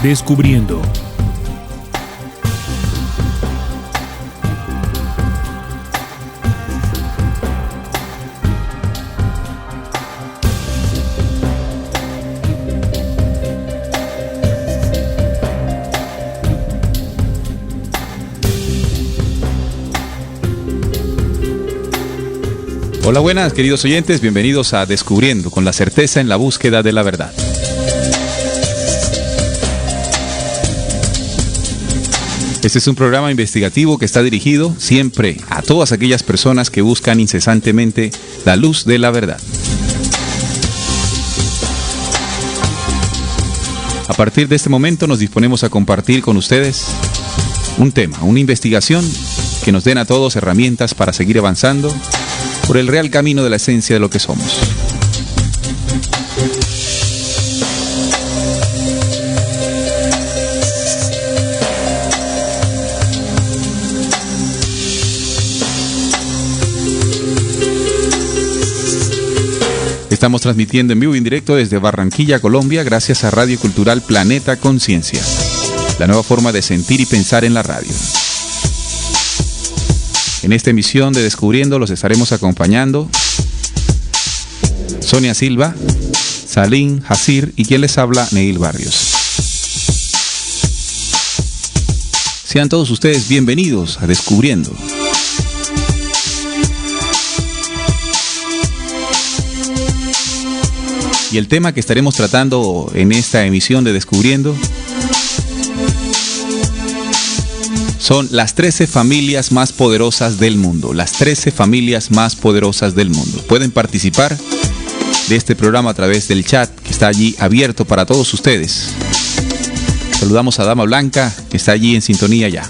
Descubriendo. Hola, buenas, queridos oyentes, bienvenidos a Descubriendo, con la certeza en la búsqueda de la verdad. Este es un programa investigativo que está dirigido siempre a todas aquellas personas que buscan incesantemente la luz de la verdad. A partir de este momento nos disponemos a compartir con ustedes un tema, una investigación que nos den a todos herramientas para seguir avanzando por el real camino de la esencia de lo que somos. Estamos transmitiendo en vivo y en directo desde Barranquilla, Colombia, gracias a Radio Cultural Planeta Conciencia, la nueva forma de sentir y pensar en la radio. En esta emisión de Descubriendo los estaremos acompañando Sonia Silva, Salim Hasir y quien les habla, Neil Barrios. Sean todos ustedes bienvenidos a Descubriendo. Y el tema que estaremos tratando en esta emisión de Descubriendo son las 13 familias más poderosas del mundo. Las 13 familias más poderosas del mundo. Pueden participar de este programa a través del chat que está allí abierto para todos ustedes. Saludamos a Dama Blanca, que está allí en sintonía ya.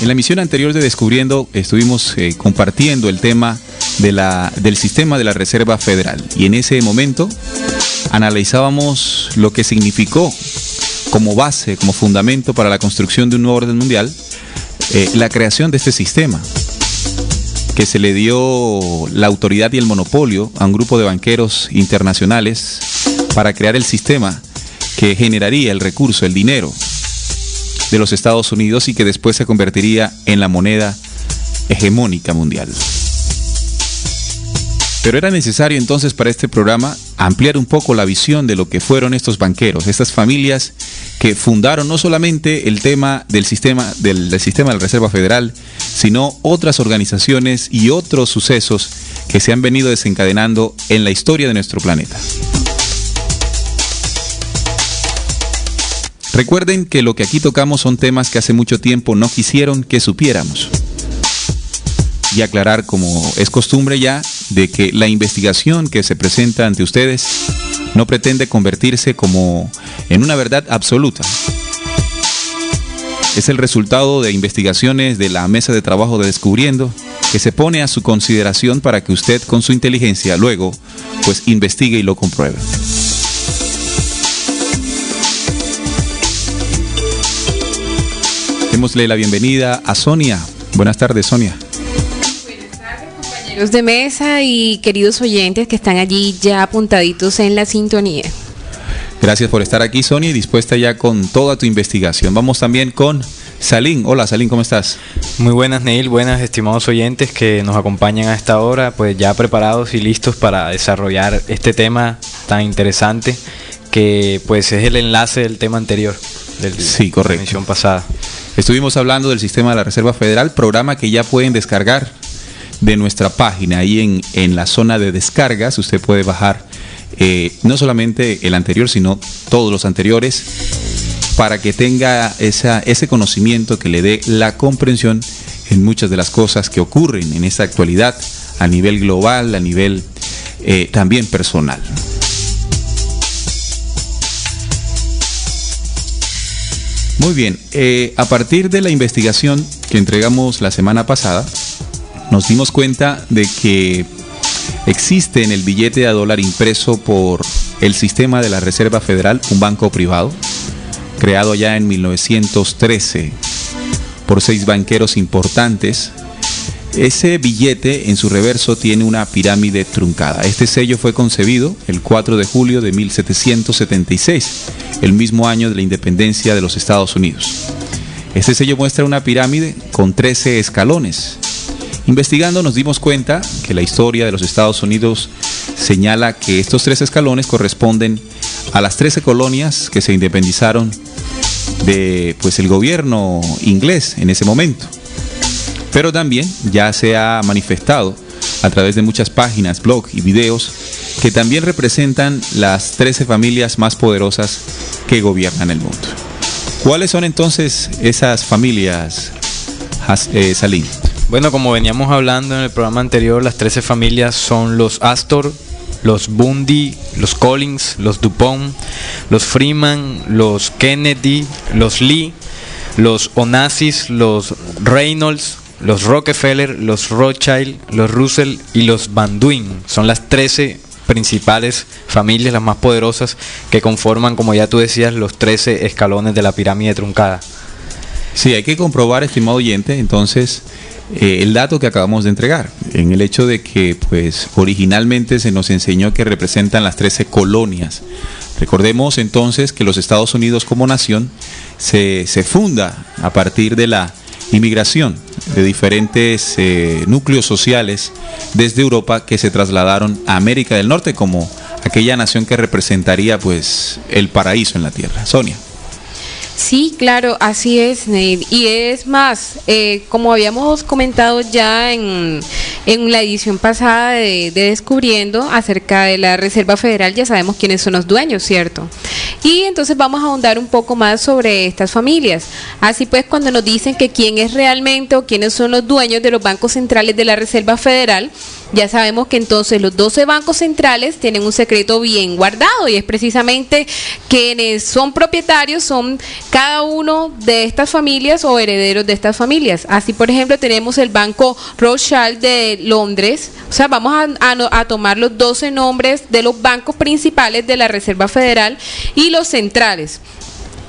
En la emisión anterior de Descubriendo estuvimos compartiendo el tema del sistema de la Reserva Federal, y en ese momento analizábamos lo que significó como base, como fundamento para la construcción de un nuevo orden mundial, la creación de este sistema, que se le dio la autoridad y el monopolio a un grupo de banqueros internacionales para crear el sistema que generaría el recurso, el dinero de los Estados Unidos, y que después se convertiría en la moneda hegemónica mundial. Pero era necesario entonces para este programa ampliar un poco la visión de lo que fueron estos banqueros, estas familias que fundaron no solamente el tema del sistema de la Reserva Federal, sino otras organizaciones y otros sucesos que se han venido desencadenando en la historia de nuestro planeta. Recuerden que lo que aquí tocamos son temas que hace mucho tiempo no quisieron que supiéramos. Y aclarar, como es costumbre ya, de que la investigación que se presenta ante ustedes no pretende convertirse como en una verdad absoluta. Es el resultado de investigaciones de la mesa de trabajo de Descubriendo, que se pone a su consideración para que usted con su inteligencia luego pues investigue y lo compruebe. Démosle la bienvenida a Sonia. Buenas tardes, Sonia. Compañeros de mesa y queridos oyentes que están allí ya apuntaditos en la sintonía. Gracias por estar aquí, Sonia, y dispuesta ya con toda tu investigación. Vamos también con Salim. Hola, Salim, ¿cómo estás? Muy buenas, Neil. Buenas, estimados oyentes que nos acompañan a esta hora, pues ya preparados y listos para desarrollar este tema tan interesante que pues es el enlace del tema anterior, sí, correcto, de la emisión pasada. Estuvimos hablando del sistema de la Reserva Federal, programa que ya pueden descargar de nuestra página. Ahí en la zona de descargas usted puede bajar no solamente el anterior, sino todos los anteriores, para que tenga ese conocimiento que le dé la comprensión en muchas de las cosas que ocurren en esta actualidad a nivel global, a nivel también personal. Muy bien, a partir de la investigación que entregamos la semana pasada, nos dimos cuenta de que existe en el billete de $1 impreso por el sistema de la Reserva Federal un banco privado, creado ya en 1913 por 6 banqueros importantes Ese billete en su reverso tiene una pirámide truncada. Este sello fue concebido el 4 de julio de 1776, el mismo año de la independencia de los Estados Unidos. Este sello muestra una pirámide con 13 escalones. Investigando nos dimos cuenta que la historia de los Estados Unidos señala que estos 13 escalones corresponden a las 13 colonias que se independizaron de el gobierno inglés en ese momento. Pero también ya se ha manifestado a través de muchas páginas, blogs y videos que también representan las 13 familias más poderosas que gobiernan el mundo. ¿Cuáles son entonces esas familias, Salim? Bueno, como veníamos hablando en el programa anterior, las 13 familias son los Astor, los Bundy, los Collins, los DuPont, los Freeman, los Kennedy, los Lee, los Onassis, los Reynolds, los Rockefeller, los Rothschild, los Russell y los Van Duyn. Son las 13 principales familias, las más poderosas, que conforman, como ya tú decías, los 13 escalones de la pirámide truncada. Sí, hay que comprobar, estimado oyente, entonces, el dato que acabamos de entregar, en el hecho de que originalmente se nos enseñó que representan las 13 colonias. Recordemos entonces que los Estados Unidos como nación se funda a partir de la inmigración de diferentes núcleos sociales desde Europa que se trasladaron a América del Norte como aquella nación que representaría el paraíso en la tierra. Sonia. Sí, claro, así es, Neil. Y es más, como habíamos comentado ya en la edición pasada de Descubriendo acerca de la Reserva Federal, ya sabemos quiénes son los dueños, ¿cierto? Y entonces vamos a ahondar un poco más sobre estas familias. Así pues, cuando nos dicen que quién es realmente o quiénes son los dueños de los bancos centrales de la Reserva Federal, ya sabemos que entonces los 12 bancos centrales tienen un secreto bien guardado, y es precisamente quienes son propietarios son cada uno de estas familias o herederos de estas familias. Así, por ejemplo, tenemos el Banco Rothschild de Londres. O sea, vamos a tomar los 12 nombres de los bancos principales de la Reserva Federal, y los centrales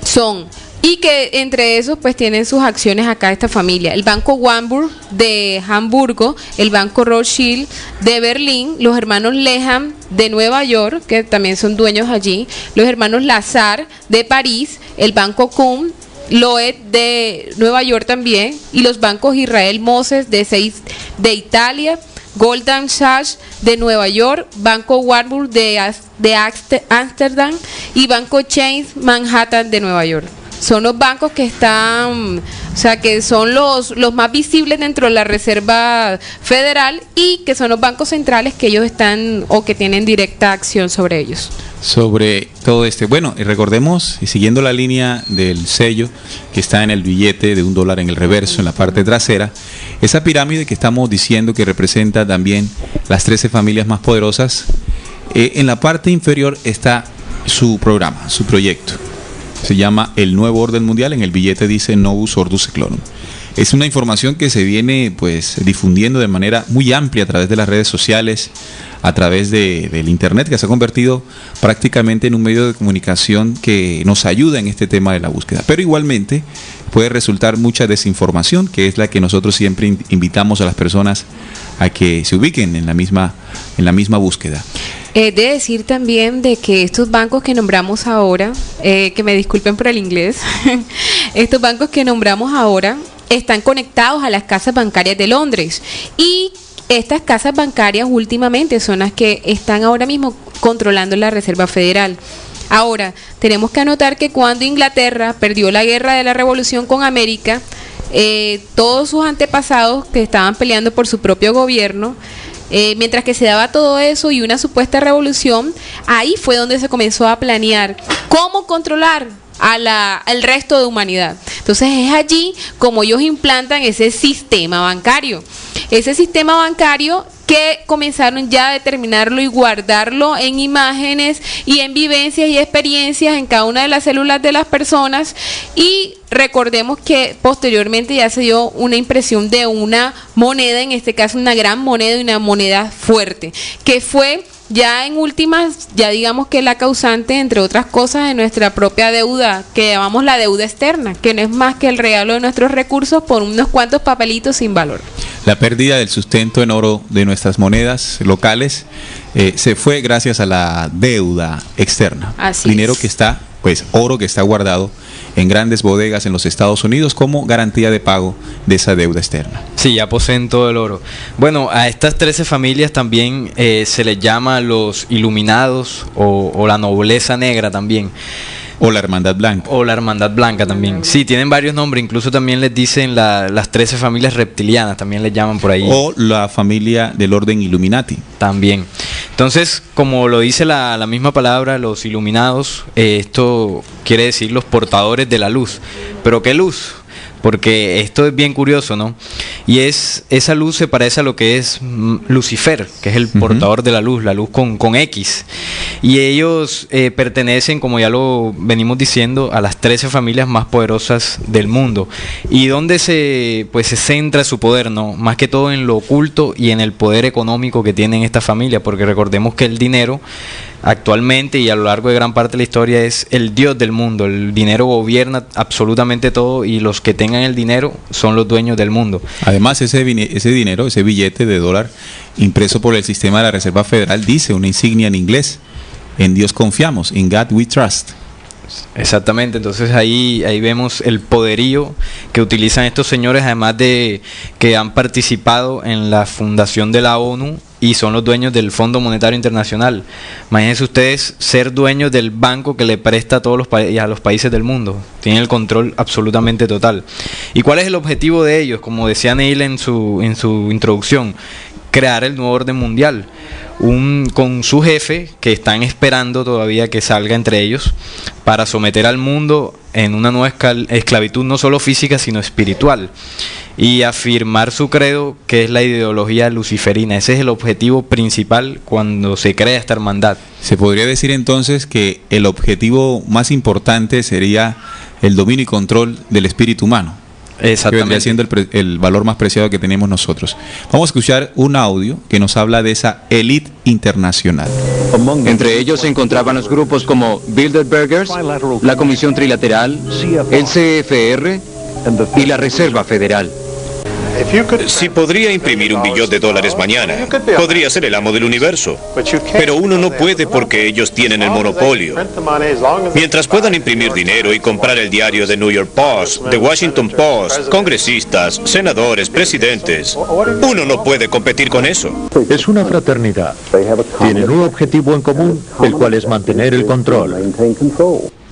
son... Y que entre esos tienen sus acciones acá esta familia: el Banco Warburg de Hamburgo, el Banco Rothschild de Berlín, los hermanos Lehman de Nueva York, que también son dueños allí, los hermanos Lazard de París, el Banco Kuhn Lloyd de Nueva York también, y los bancos Israel Moses de Italia, Goldman Sachs de Nueva York, Banco Warburg de Ámsterdam y Banco Chase Manhattan de Nueva York. Son los bancos que están, o sea, que son los más visibles dentro de la Reserva Federal, y que son los bancos centrales que ellos están o que tienen directa acción sobre ellos. Sobre todo bueno, y recordemos, y siguiendo la línea del sello que está en el billete de $1 en el reverso, en la parte trasera, esa pirámide que estamos diciendo que representa también las 13 familias más poderosas, en la parte inferior está su programa, su proyecto. Se llama el Nuevo Orden Mundial. En el billete dice Novus Ordo Seclorum. Es una información que se viene difundiendo de manera muy amplia a través de las redes sociales, a través del internet, que se ha convertido prácticamente en un medio de comunicación que nos ayuda en este tema de la búsqueda. Pero igualmente puede resultar mucha desinformación, que es la que nosotros siempre invitamos a las personas a que se ubiquen en la misma búsqueda. De decir también de que estos bancos que nombramos ahora, que me disculpen por el inglés, estos bancos que nombramos ahora están conectados a las casas bancarias de Londres, y estas casas bancarias últimamente son las que están ahora mismo controlando la Reserva Federal. Ahora, tenemos que anotar que cuando Inglaterra perdió la guerra de la Revolución con América, todos sus antepasados que estaban peleando por su propio gobierno, mientras que se daba todo eso y una supuesta revolución, ahí fue donde se comenzó a planear cómo controlar al resto de humanidad. Entonces es allí como ellos implantan ese sistema bancario que comenzaron ya a determinarlo y guardarlo en imágenes y en vivencias y experiencias en cada una de las células de las personas. Y recordemos que posteriormente ya se dio una impresión de una moneda, en este caso una gran moneda y una moneda fuerte, que fue ya en últimas, ya digamos que la causante, entre otras cosas, de nuestra propia deuda, que llamamos la deuda externa, que no es más que el regalo de nuestros recursos por unos cuantos papelitos sin valor. La pérdida del sustento en oro de nuestras monedas locales se fue gracias a la deuda externa. Así Dinero es. que está, pues oro que está guardado en grandes bodegas en los Estados Unidos como garantía de pago de esa deuda externa. Sí, ya poseen todo el oro. Bueno, a estas 13 familias también se les llama los iluminados o la nobleza negra también. O la Hermandad Blanca. O la Hermandad Blanca también. Sí, tienen varios nombres, incluso también les dicen las 13 familias reptilianas, también les llaman por ahí. O la familia del orden Illuminati. También. Entonces, como lo dice la misma palabra, los iluminados, esto quiere decir los portadores de la luz. ¿Pero qué luz? Porque esto es bien curioso, ¿no? Y esa luz se parece a lo que es Lucifer, que es el portador de la luz con X. Y ellos pertenecen, como ya lo venimos diciendo, a las 13 familias más poderosas del mundo. ¿Y dónde se centra su poder, no? Más que todo en lo oculto y en el poder económico que tienen estas familias, porque recordemos que el dinero actualmente y a lo largo de gran parte de la historia es el dios del mundo. El dinero gobierna absolutamente todo y los que tengan el dinero son los dueños del mundo. Además, ese dinero, ese billete de dólar impreso por el sistema de la Reserva Federal dice una insignia en inglés: en Dios confiamos, in God we trust. Exactamente, entonces ahí vemos el poderío que utilizan estos señores, además de que han participado en la fundación de la ONU y son los dueños del Fondo Monetario Internacional. Imagínense ustedes ser dueños del banco que le presta a todos a los países del mundo. Tienen el control absolutamente total. ¿Y cuál es el objetivo de ellos? Como decía Neil en su introducción, crear el nuevo orden mundial. Con su jefe, que están esperando todavía que salga entre ellos, para someter al mundo en una nueva esclavitud no solo física sino espiritual, y afirmar su credo, que es la ideología luciferina. Ese es el objetivo principal cuando se crea esta hermandad. Se podría decir entonces que el objetivo más importante sería el dominio y control del espíritu humano. Exactamente. Que vendría siendo el valor más preciado que tenemos nosotros. Vamos a escuchar un audio que nos habla de esa élite internacional. Entre ellos se encontraban los grupos como Bilderbergers, la Comisión Trilateral, el CFR y la Reserva Federal. Si podría imprimir $1 billón mañana, podría ser el amo del universo. Pero uno no puede porque ellos tienen el monopolio. Mientras puedan imprimir dinero y comprar el diario The New York Post, The Washington Post, congresistas, senadores, presidentes, uno no puede competir con eso. Es una fraternidad. Tienen un objetivo en común, el cual es mantener el control.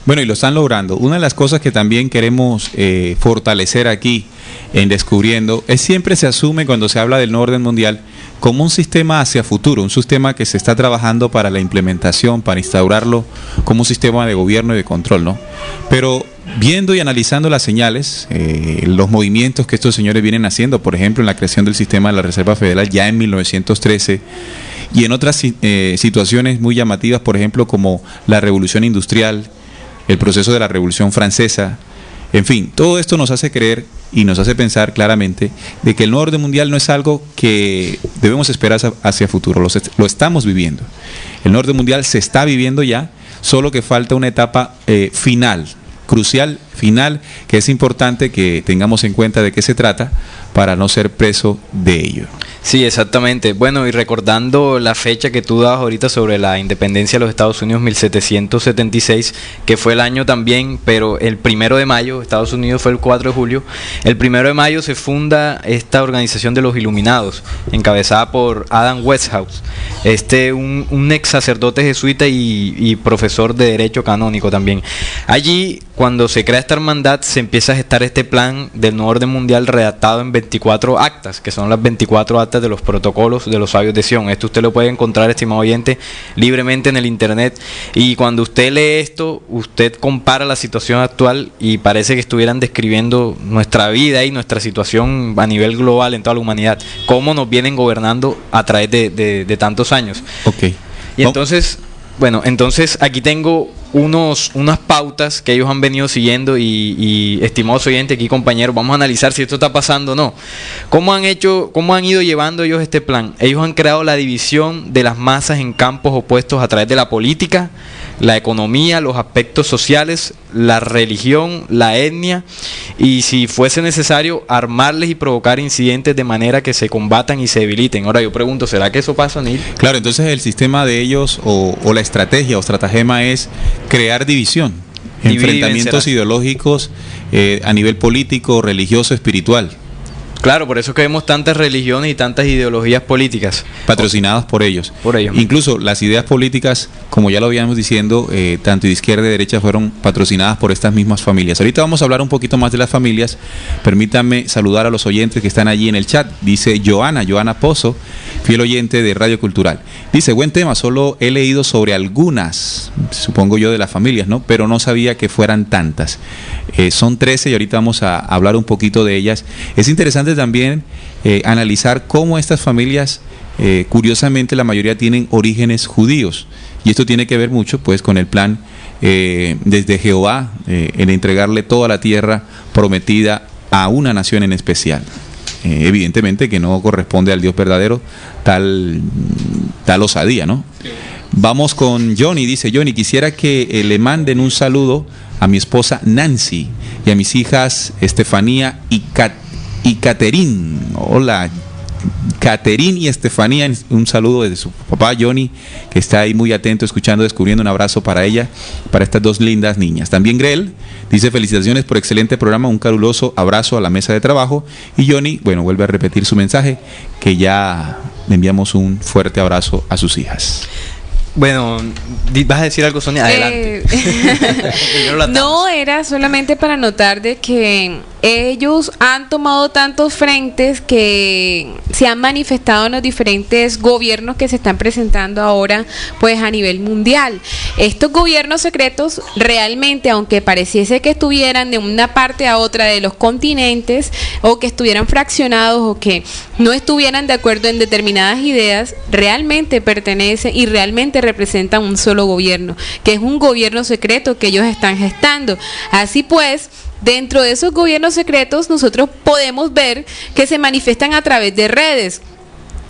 Bueno, y lo están logrando. Una de las cosas que también queremos fortalecer aquí en Descubriendo es siempre se asume cuando se habla del nuevo orden mundial como un sistema hacia futuro, un sistema que se está trabajando para la implementación, para instaurarlo como un sistema de gobierno y de control, ¿no? Pero viendo y analizando las señales, los movimientos que estos señores vienen haciendo, por ejemplo, en la creación del sistema de la Reserva Federal ya en 1913, y en otras situaciones muy llamativas, por ejemplo, como la Revolución Industrial, el proceso de la Revolución Francesa, en fin, todo esto nos hace creer y nos hace pensar claramente de que el nuevo orden mundial no es algo que debemos esperar hacia futuro, lo estamos viviendo. El nuevo orden mundial se está viviendo ya, solo que falta una etapa final, crucial, final, que es importante que tengamos en cuenta de qué se trata para no ser preso de ello. Sí, exactamente. Bueno, y recordando la fecha que tú dabas ahorita sobre la independencia de los Estados Unidos, 1776, que fue el año también, pero el 1 de mayo, Estados Unidos fue el 4 de julio, el 1 de mayo se funda esta organización de los Iluminados, encabezada por Adam Weishaupt, un ex sacerdote jesuita y profesor de Derecho Canónico también. Allí, cuando se crea esta hermandad, se empieza a gestar este plan del nuevo orden mundial redactado en 24 actas, que son las 24 actas de los protocolos de los sabios de Sion. Esto usted lo puede encontrar, estimado oyente, libremente en el internet, y cuando usted lee esto, usted compara la situación actual y parece que estuvieran describiendo nuestra vida y nuestra situación a nivel global en toda la humanidad, cómo nos vienen gobernando a través de tantos años. Okay. Y entonces, bueno, aquí tengo unas pautas que ellos han venido siguiendo y estimados oyentes, aquí compañeros, vamos a analizar si esto está pasando o no. ¿Cómo han ido llevando ellos este plan? Ellos han creado la división de las masas en campos opuestos a través de la política, la economía, los aspectos sociales, la religión, la etnia, y si fuese necesario armarles y provocar incidentes de manera que se combatan y se debiliten. Ahora yo pregunto, ¿será que eso pasa, Neil? Claro, entonces el sistema de ellos o la estrategia o estratagema es crear división, enfrentamientos ideológicos a nivel político, religioso, espiritual. Claro, por eso es que vemos tantas religiones y tantas ideologías políticas patrocinadas por ellos. Por ellos. Incluso las ideas políticas, como ya lo habíamos diciendo, tanto de izquierda y derecha fueron patrocinadas por estas mismas familias. Ahorita vamos a hablar un poquito más de las familias. Permítanme saludar a los oyentes que están allí en el chat. Dice Joana Pozo, fiel oyente de Radio Cultural. Dice, buen tema, solo he leído sobre algunas, supongo yo, de las familias, ¿no? Pero no sabía que fueran tantas. Son 13 y ahorita vamos a hablar un poquito de ellas. Es interesante también analizar cómo estas familias, curiosamente la mayoría tienen orígenes judíos, y esto tiene que ver mucho pues con el plan desde Jehová en entregarle toda la tierra prometida a una nación en especial. Evidentemente que no corresponde al Dios verdadero tal osadía, ¿no? Vamos con Johnny. Dice Johnny, quisiera que le manden un saludo a mi esposa Nancy y a mis hijas Estefanía y Caterín. Hola, Caterín y Estefanía, un saludo desde su papá Johnny, que está ahí muy atento, escuchando, descubriendo. Un abrazo para ella, para estas dos lindas niñas. También Grel dice, felicitaciones por excelente programa, un caluroso abrazo a la mesa de trabajo. Y Johnny, bueno, vuelve a repetir su mensaje, que ya le enviamos un fuerte abrazo a sus hijas. Bueno, ¿vas a decir algo, Sonia? Adelante. No, era solamente para notar de que ellos han tomado tantos frentes que se han manifestado en los diferentes gobiernos que se están presentando ahora pues a nivel mundial. Estos gobiernos secretos realmente, aunque pareciese que estuvieran de una parte a otra de los continentes, o que estuvieran fraccionados, o que no estuvieran de acuerdo en determinadas ideas, realmente pertenecen y realmente representan un solo gobierno, que es un gobierno secreto que ellos están gestando. Así pues, dentro de esos gobiernos secretos nosotros podemos ver que se manifiestan a través de redes,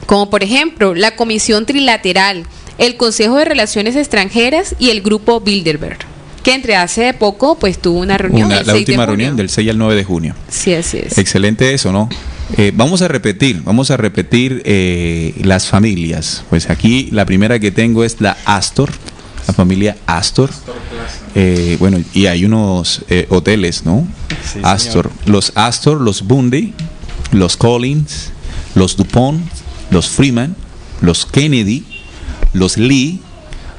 como por ejemplo la Comisión Trilateral, el Consejo de Relaciones Extranjeras y el Grupo Bilderberg, que entre hace poco pues tuvo una reunión. La última reunión del 6 al 9 de junio. Sí, así es. Excelente eso, ¿no? Vamos a repetir las familias. Pues aquí la primera que tengo es la Astor, la familia Astor. Bueno, y hay unos hoteles, ¿no? Sí, Astor, señor. Los Astor, los Bundy, los Collins, los DuPont, los Freeman, los Kennedy, los Lee,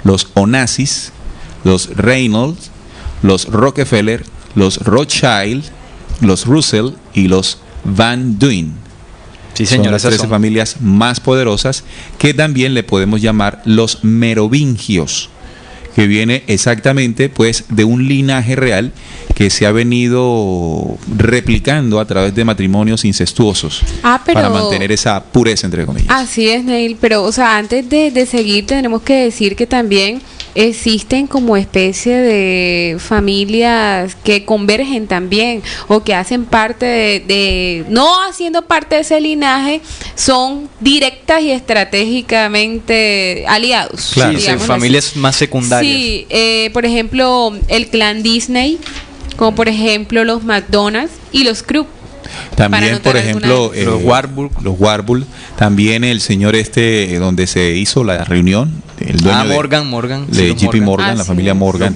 los Onassis, los Reynolds, los Rockefeller, los Rothschild, los Russell y los Van Duyn. Sí, señor, son las 13 familias más poderosas, que también le podemos llamar los merovingios, que viene exactamente pues de un linaje real que se ha venido replicando a través de matrimonios incestuosos para mantener esa pureza, entre comillas. Así es, Neil, pero o sea, antes de seguir tenemos que decir que también existen como especie de familias que convergen también, o que hacen parte de no haciendo parte de ese linaje, son directas y estratégicamente aliados. Claro, sí, familias así, más secundarias. Sí, por ejemplo, el clan Disney, como por ejemplo los McDonald's y los Krupp. También, por ejemplo, los Warburg, también el señor donde se hizo la reunión, el dueño Morgan, de JP Morgan, la familia Morgan,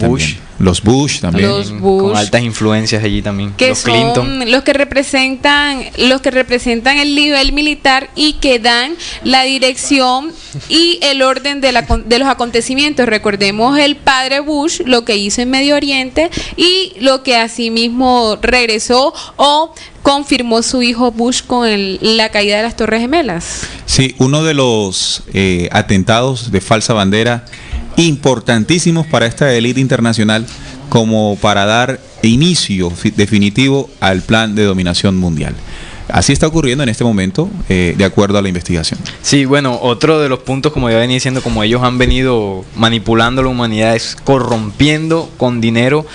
los Bush también, con altas influencias allí también, que los son Clinton, los que representan el nivel militar y que dan la dirección y el orden de los acontecimientos. Recordemos el padre Bush, lo que hizo en Medio Oriente y lo que asimismo regresó o confirmó su hijo Bush con la caída de las Torres Gemelas. Sí, uno de los atentados de falsa bandera importantísimos para esta élite internacional, como para dar inicio definitivo al plan de dominación mundial. Así está ocurriendo en este momento, de acuerdo a la investigación. Sí, bueno, otro de los puntos, como ya venía diciendo, como ellos han venido manipulando la humanidad, es corrompiendo con dinero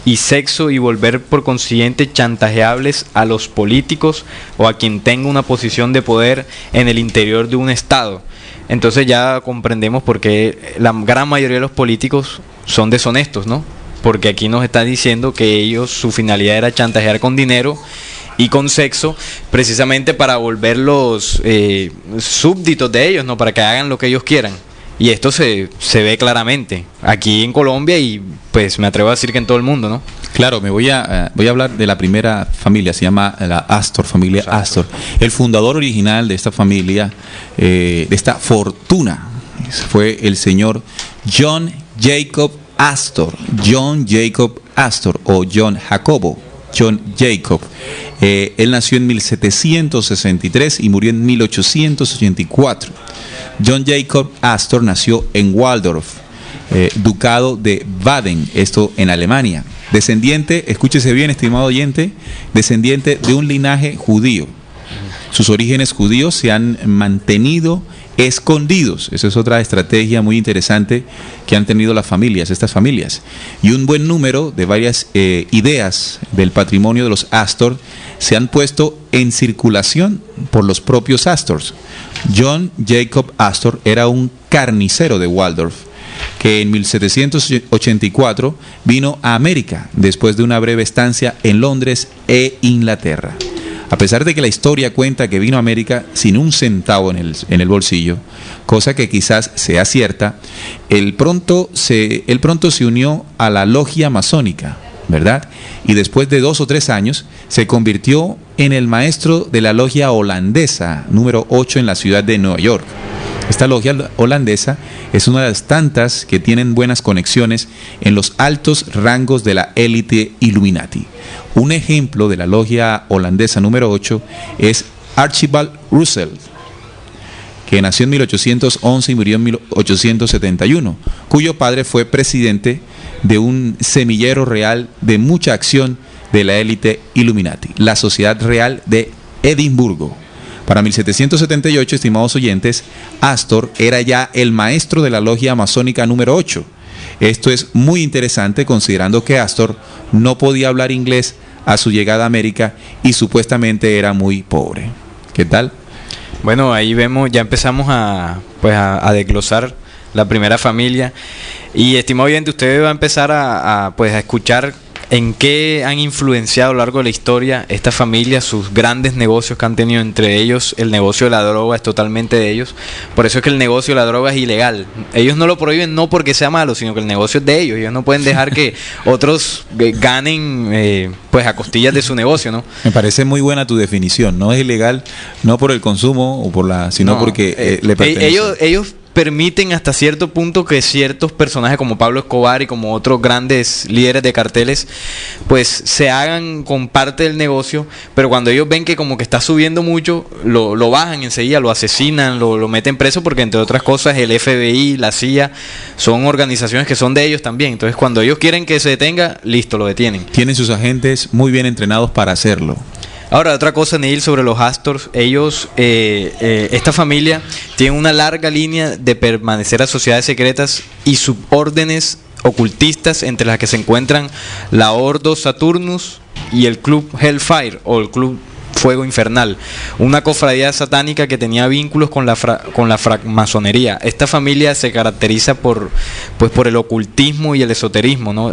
y sexo, y volver por consiguiente chantajeables a los políticos o a quien tenga una posición de poder en el interior de un estado. Entonces ya comprendemos por qué la gran mayoría de los políticos son deshonestos, ¿no? Porque aquí nos está diciendo que ellos, su finalidad era chantajear con dinero y con sexo, precisamente para volverlos súbditos de ellos, ¿no? Para que hagan lo que ellos quieran. Y esto se ve claramente aquí en Colombia y pues me atrevo a decir que en todo el mundo, ¿no? Claro, voy a hablar de la primera familia, se llama la Astor, familia Astor. El fundador original de esta familia, de esta fortuna, fue el señor John Jacob Astor, o John Jacobo, John Jacob. Él nació en 1763 y murió en 1884. John Jacob Astor nació en Waldorf, ducado de Baden, esto en Alemania. Descendiente, escúchese bien, estimado oyente, descendiente de un linaje judío. Sus orígenes judíos se han mantenido escondidos. Esa es otra estrategia muy interesante que han tenido estas familias. Y un buen número de varias ideas del patrimonio de los Astor se han puesto en circulación por los propios Astors. John Jacob Astor era un carnicero de Waldorf que en 1784 vino a América después de una breve estancia en Londres e Inglaterra. A pesar de que la historia cuenta que vino a América sin un centavo en el bolsillo, cosa que quizás sea cierta, él pronto se unió a la logia masónica, ¿verdad? Y después de 2 o 3 años se convirtió en el maestro de la logia holandesa número 8 en la ciudad de Nueva York. Esta logia holandesa es una de las tantas que tienen buenas conexiones en los altos rangos de la élite Illuminati. Un ejemplo de la logia holandesa número 8 es Archibald Russell, que nació en 1811 y murió en 1871, cuyo padre fue presidente de un semillero real de mucha acción de la élite Illuminati, la Sociedad Real de Edimburgo. Para 1778, estimados oyentes, Astor era ya el maestro de la logia masónica número 8. Esto es muy interesante considerando que Astor no podía hablar inglés a su llegada a América y supuestamente era muy pobre. ¿Qué tal? Bueno, ahí vemos, ya empezamos a desglosar la primera familia. Y estimado oyente, usted va a empezar a escuchar en qué han influenciado a lo largo de la historia esta familia, sus grandes negocios que han tenido, entre ellos el negocio de la droga es totalmente de ellos. Por eso es que el negocio de la droga es ilegal. Ellos no lo prohíben no porque sea malo, sino que el negocio es de ellos. Ellos no pueden dejar que otros ganen a costillas de su negocio, ¿no? Me parece muy buena tu definición. No es ilegal, no por el consumo sino porque le pertenece. Ellos permiten hasta cierto punto que ciertos personajes como Pablo Escobar y como otros grandes líderes de carteles pues se hagan con parte del negocio, pero cuando ellos ven que como que está subiendo mucho, lo bajan enseguida, lo asesinan, lo meten preso, porque entre otras cosas el FBI, la CIA son organizaciones que son de ellos también. Entonces cuando ellos quieren que se detenga, listo, lo detienen. Tienen sus agentes muy bien entrenados para hacerlo. Ahora, otra cosa, Neil, sobre los Astors, ellos, esta familia tiene una larga línea de permanecer a sociedades secretas y subórdenes ocultistas, entre las que se encuentran la Ordo Saturnus y el Club Hellfire, o el Club Fuego Infernal, una cofradía satánica que tenía vínculos con la francmasonería. Esta familia se caracteriza por el ocultismo y el esoterismo, ¿no?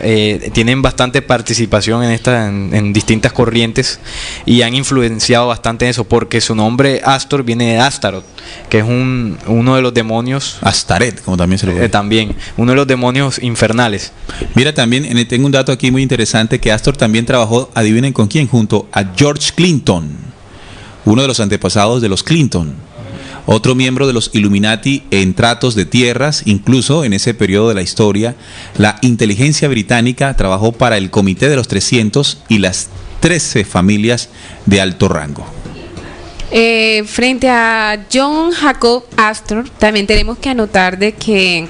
Tienen bastante participación en distintas corrientes y han influenciado bastante en eso, porque su nombre Astor viene de Astaroth, que es uno de los demonios. Astaret, como también se lo ve. También, uno de los demonios infernales. Mira, también tengo un dato aquí muy interesante, que Astor también trabajó, adivinen con quién, junto a George Clinton, uno de los antepasados de los Clinton, otro miembro de los Illuminati en tratos de tierras. Incluso en ese periodo de la historia, la inteligencia británica trabajó para el Comité de los 300 y las 13 familias de alto rango. Frente a John Jacob Astor, también tenemos que anotar de que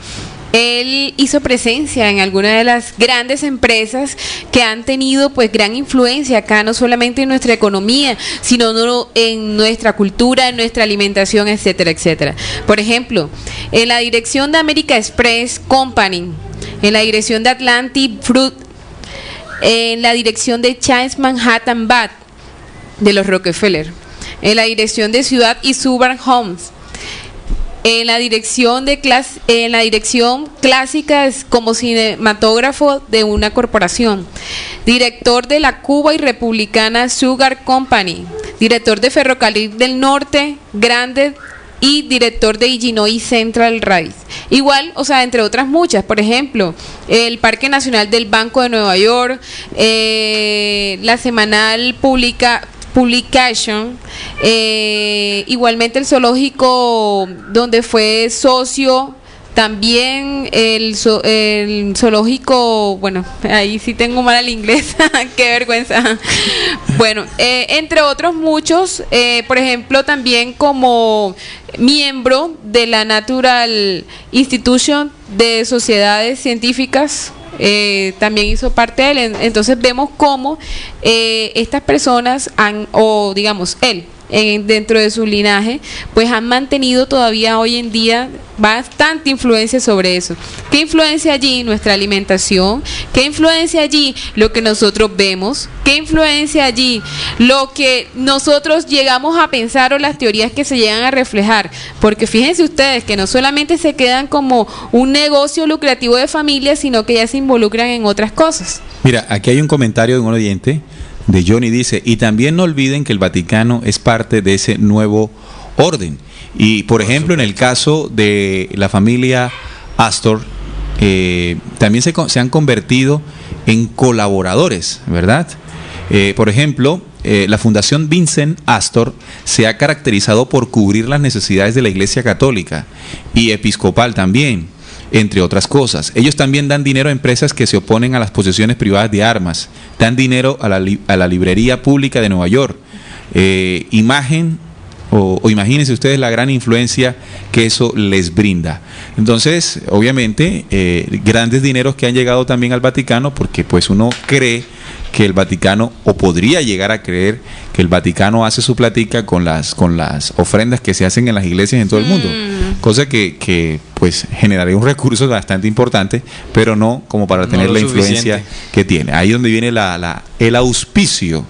él hizo presencia en algunas de las grandes empresas que han tenido pues gran influencia acá, no solamente en nuestra economía, sino en nuestra cultura, en nuestra alimentación, etcétera, etcétera. Por ejemplo, en la dirección de American Express Company, en la dirección de Atlantic Fruit, en la dirección de Chase Manhattan Bad de los Rockefeller, en la dirección de Ciudad y Suburban Homes, en la dirección clásica como cinematógrafo de una corporación, director de la Cuba y Republicana Sugar Company, director de Ferrocarril del Norte Grande y director de Illinois Central Railroad. Igual, o sea, entre otras muchas, por ejemplo, el Parque Nacional del Banco de Nueva York, la semanal Publication, igualmente el zoológico donde fue socio, también el zoológico, bueno, ahí sí tengo mal el inglés, qué vergüenza. Bueno, entre otros muchos, por ejemplo, también como miembro de la Natural Institution de Sociedades Científicas, también hizo parte de él. Entonces vemos cómo estas personas él, dentro de su linaje, pues han mantenido todavía hoy en día bastante influencia sobre eso. ¿Qué influencia allí? Nuestra alimentación. ¿Qué influencia allí? Lo que nosotros vemos. ¿Qué influencia allí? Lo que nosotros llegamos a pensar o las teorías que se llegan a reflejar. Porque fíjense ustedes que no solamente se quedan como un negocio lucrativo de familia, sino que ya se involucran en otras cosas. Mira, aquí hay un comentario de un oyente, de Johnny, dice, y también no olviden que el Vaticano es parte de ese nuevo orden. Y por ejemplo, en el caso de la familia Astor, también se han convertido en colaboradores, ¿verdad? Por ejemplo, la Fundación Vincent Astor se ha caracterizado por cubrir las necesidades de la Iglesia Católica y Episcopal también, entre otras cosas. Ellos también dan dinero a empresas que se oponen a las posesiones privadas de armas, dan dinero a la librería pública de Nueva York. Imagínense ustedes la gran influencia que eso les brinda. Entonces, obviamente, grandes dineros que han llegado también al Vaticano, porque pues uno cree que el Vaticano, o podría llegar a creer que el Vaticano hace su platica con las ofrendas que se hacen en las iglesias en todo el mundo, cosa que pues generaría un recurso bastante importante, pero no como para tener la influencia que tiene. Ahí donde viene el auspicio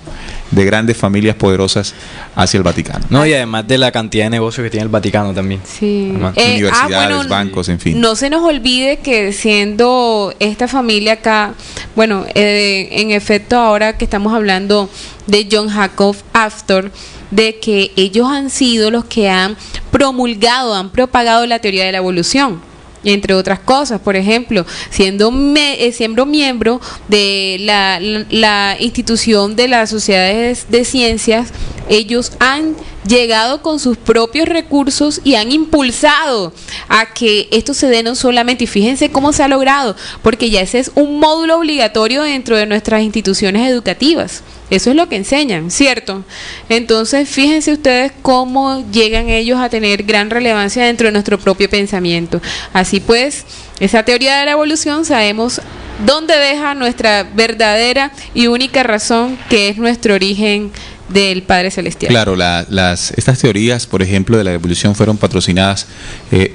de grandes familias poderosas hacia el Vaticano. No, y además de la cantidad de negocios que tiene el Vaticano también. Sí. Universidades, bancos, en fin. No se nos olvide que siendo esta familia acá, bueno, en efecto ahora que estamos hablando de John Jacob Astor, de que ellos han sido los que han propagado la teoría de la evolución, entre otras cosas. Por ejemplo, siendo miembro de la institución de las sociedades de ciencias, ellos han llegado con sus propios recursos y han impulsado a que esto se dé no solamente, y fíjense cómo se ha logrado, porque ya ese es un módulo obligatorio dentro de nuestras instituciones educativas. Eso es lo que enseñan, ¿cierto? Entonces, fíjense ustedes cómo llegan ellos a tener gran relevancia dentro de nuestro propio pensamiento. Así pues, esa teoría de la evolución sabemos dónde deja nuestra verdadera y única razón, que es nuestro origen del Padre Celestial. Claro, estas teorías, por ejemplo, de la evolución fueron patrocinadas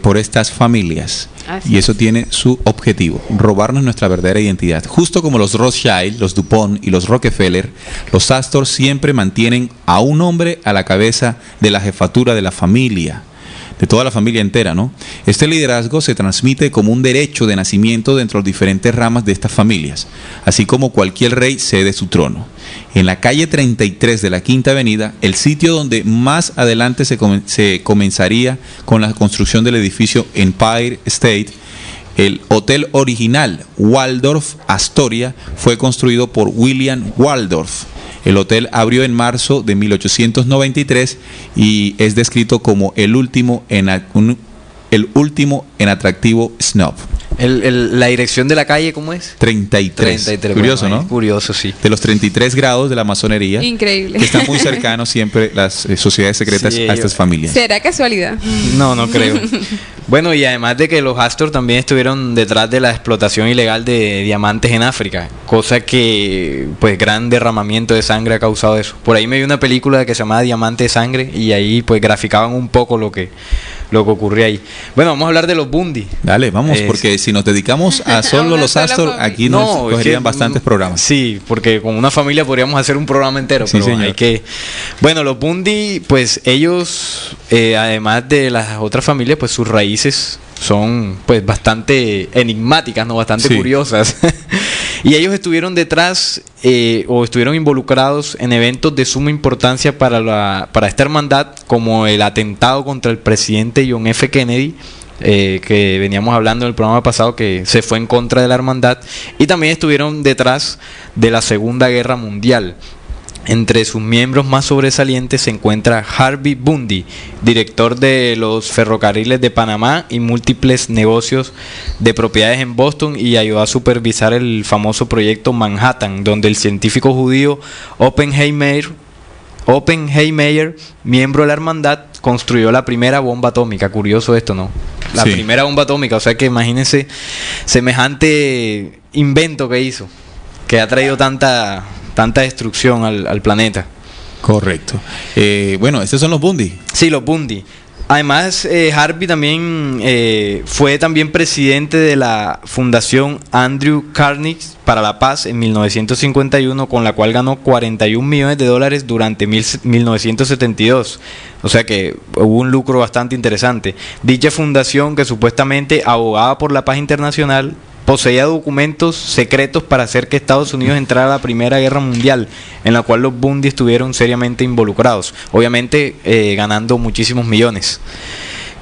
por estas familias. Y eso tiene su objetivo, robarnos nuestra verdadera identidad. Justo como los Rothschild, los DuPont y los Rockefeller, los Astor siempre mantienen a un hombre a la cabeza de la jefatura de la familia, de toda la familia entera, ¿no? Este liderazgo se transmite como un derecho de nacimiento dentro de las diferentes ramas de estas familias, así como cualquier rey cede su trono. En la calle 33 de la Quinta Avenida, el sitio donde más adelante se comenzaría con la construcción del edificio Empire State, el hotel original Waldorf Astoria fue construido por William Waldorf. El hotel abrió en marzo de 1893 y es descrito como el último en atractivo snob. La dirección de la calle, ¿cómo es? 33. Curioso, bueno, ¿no? Curioso, sí. De los 33 grados de la masonería. Increíble. Que están muy cercanos siempre las sociedades secretas a estas familias. ¿Será casualidad? No creo. Bueno, y además de que los Astor también estuvieron detrás de la explotación ilegal de diamantes en África, cosa que, pues, gran derramamiento de sangre ha causado eso. Por ahí me vi una película que se llamaba Diamante de Sangre y ahí, pues, graficaban un poco lo que lo que ocurría ahí. Bueno, vamos a hablar de los Bundy. Dale, vamos, porque si nos dedicamos a solo los Astor, aquí nos cogerían bastantes programas. Sí, porque con una familia podríamos hacer un programa entero, sí, pero señor. hay que... Bueno, los Bundy, pues ellos, además de las otras familias, pues sus raíces son pues bastante enigmáticas, ¿no? Bastante curiosas. Y ellos estuvieron detrás o estuvieron involucrados en eventos de suma importancia para esta hermandad, como el atentado contra el presidente John F. Kennedy, que veníamos hablando en el programa pasado, que se fue en contra de la hermandad, y también estuvieron detrás de la Segunda Guerra Mundial. Entre sus miembros más sobresalientes se encuentra Harvey Bundy, director de los ferrocarriles de Panamá y múltiples negocios de propiedades en Boston, y ayudó a supervisar el famoso proyecto Manhattan, donde el científico judío Oppenheimer, miembro de la hermandad, construyó la primera bomba atómica. Curioso esto, ¿no? La primera bomba atómica, o sea que imagínense semejante invento que hizo, que ha traído tanta destrucción al planeta. Correcto. Bueno, estos son los Bundy. Sí, los Bundy. Además, Harvey también fue también presidente de la Fundación Andrew Carnegie para la Paz en 1951, con la cual ganó $41 millones durante 1972. O sea que hubo un lucro bastante interesante. Dicha fundación, que supuestamente abogaba por la paz internacional, poseía documentos secretos para hacer que Estados Unidos entrara a la Primera Guerra Mundial, en la cual los Bundy estuvieron seriamente involucrados, obviamente ganando muchísimos millones,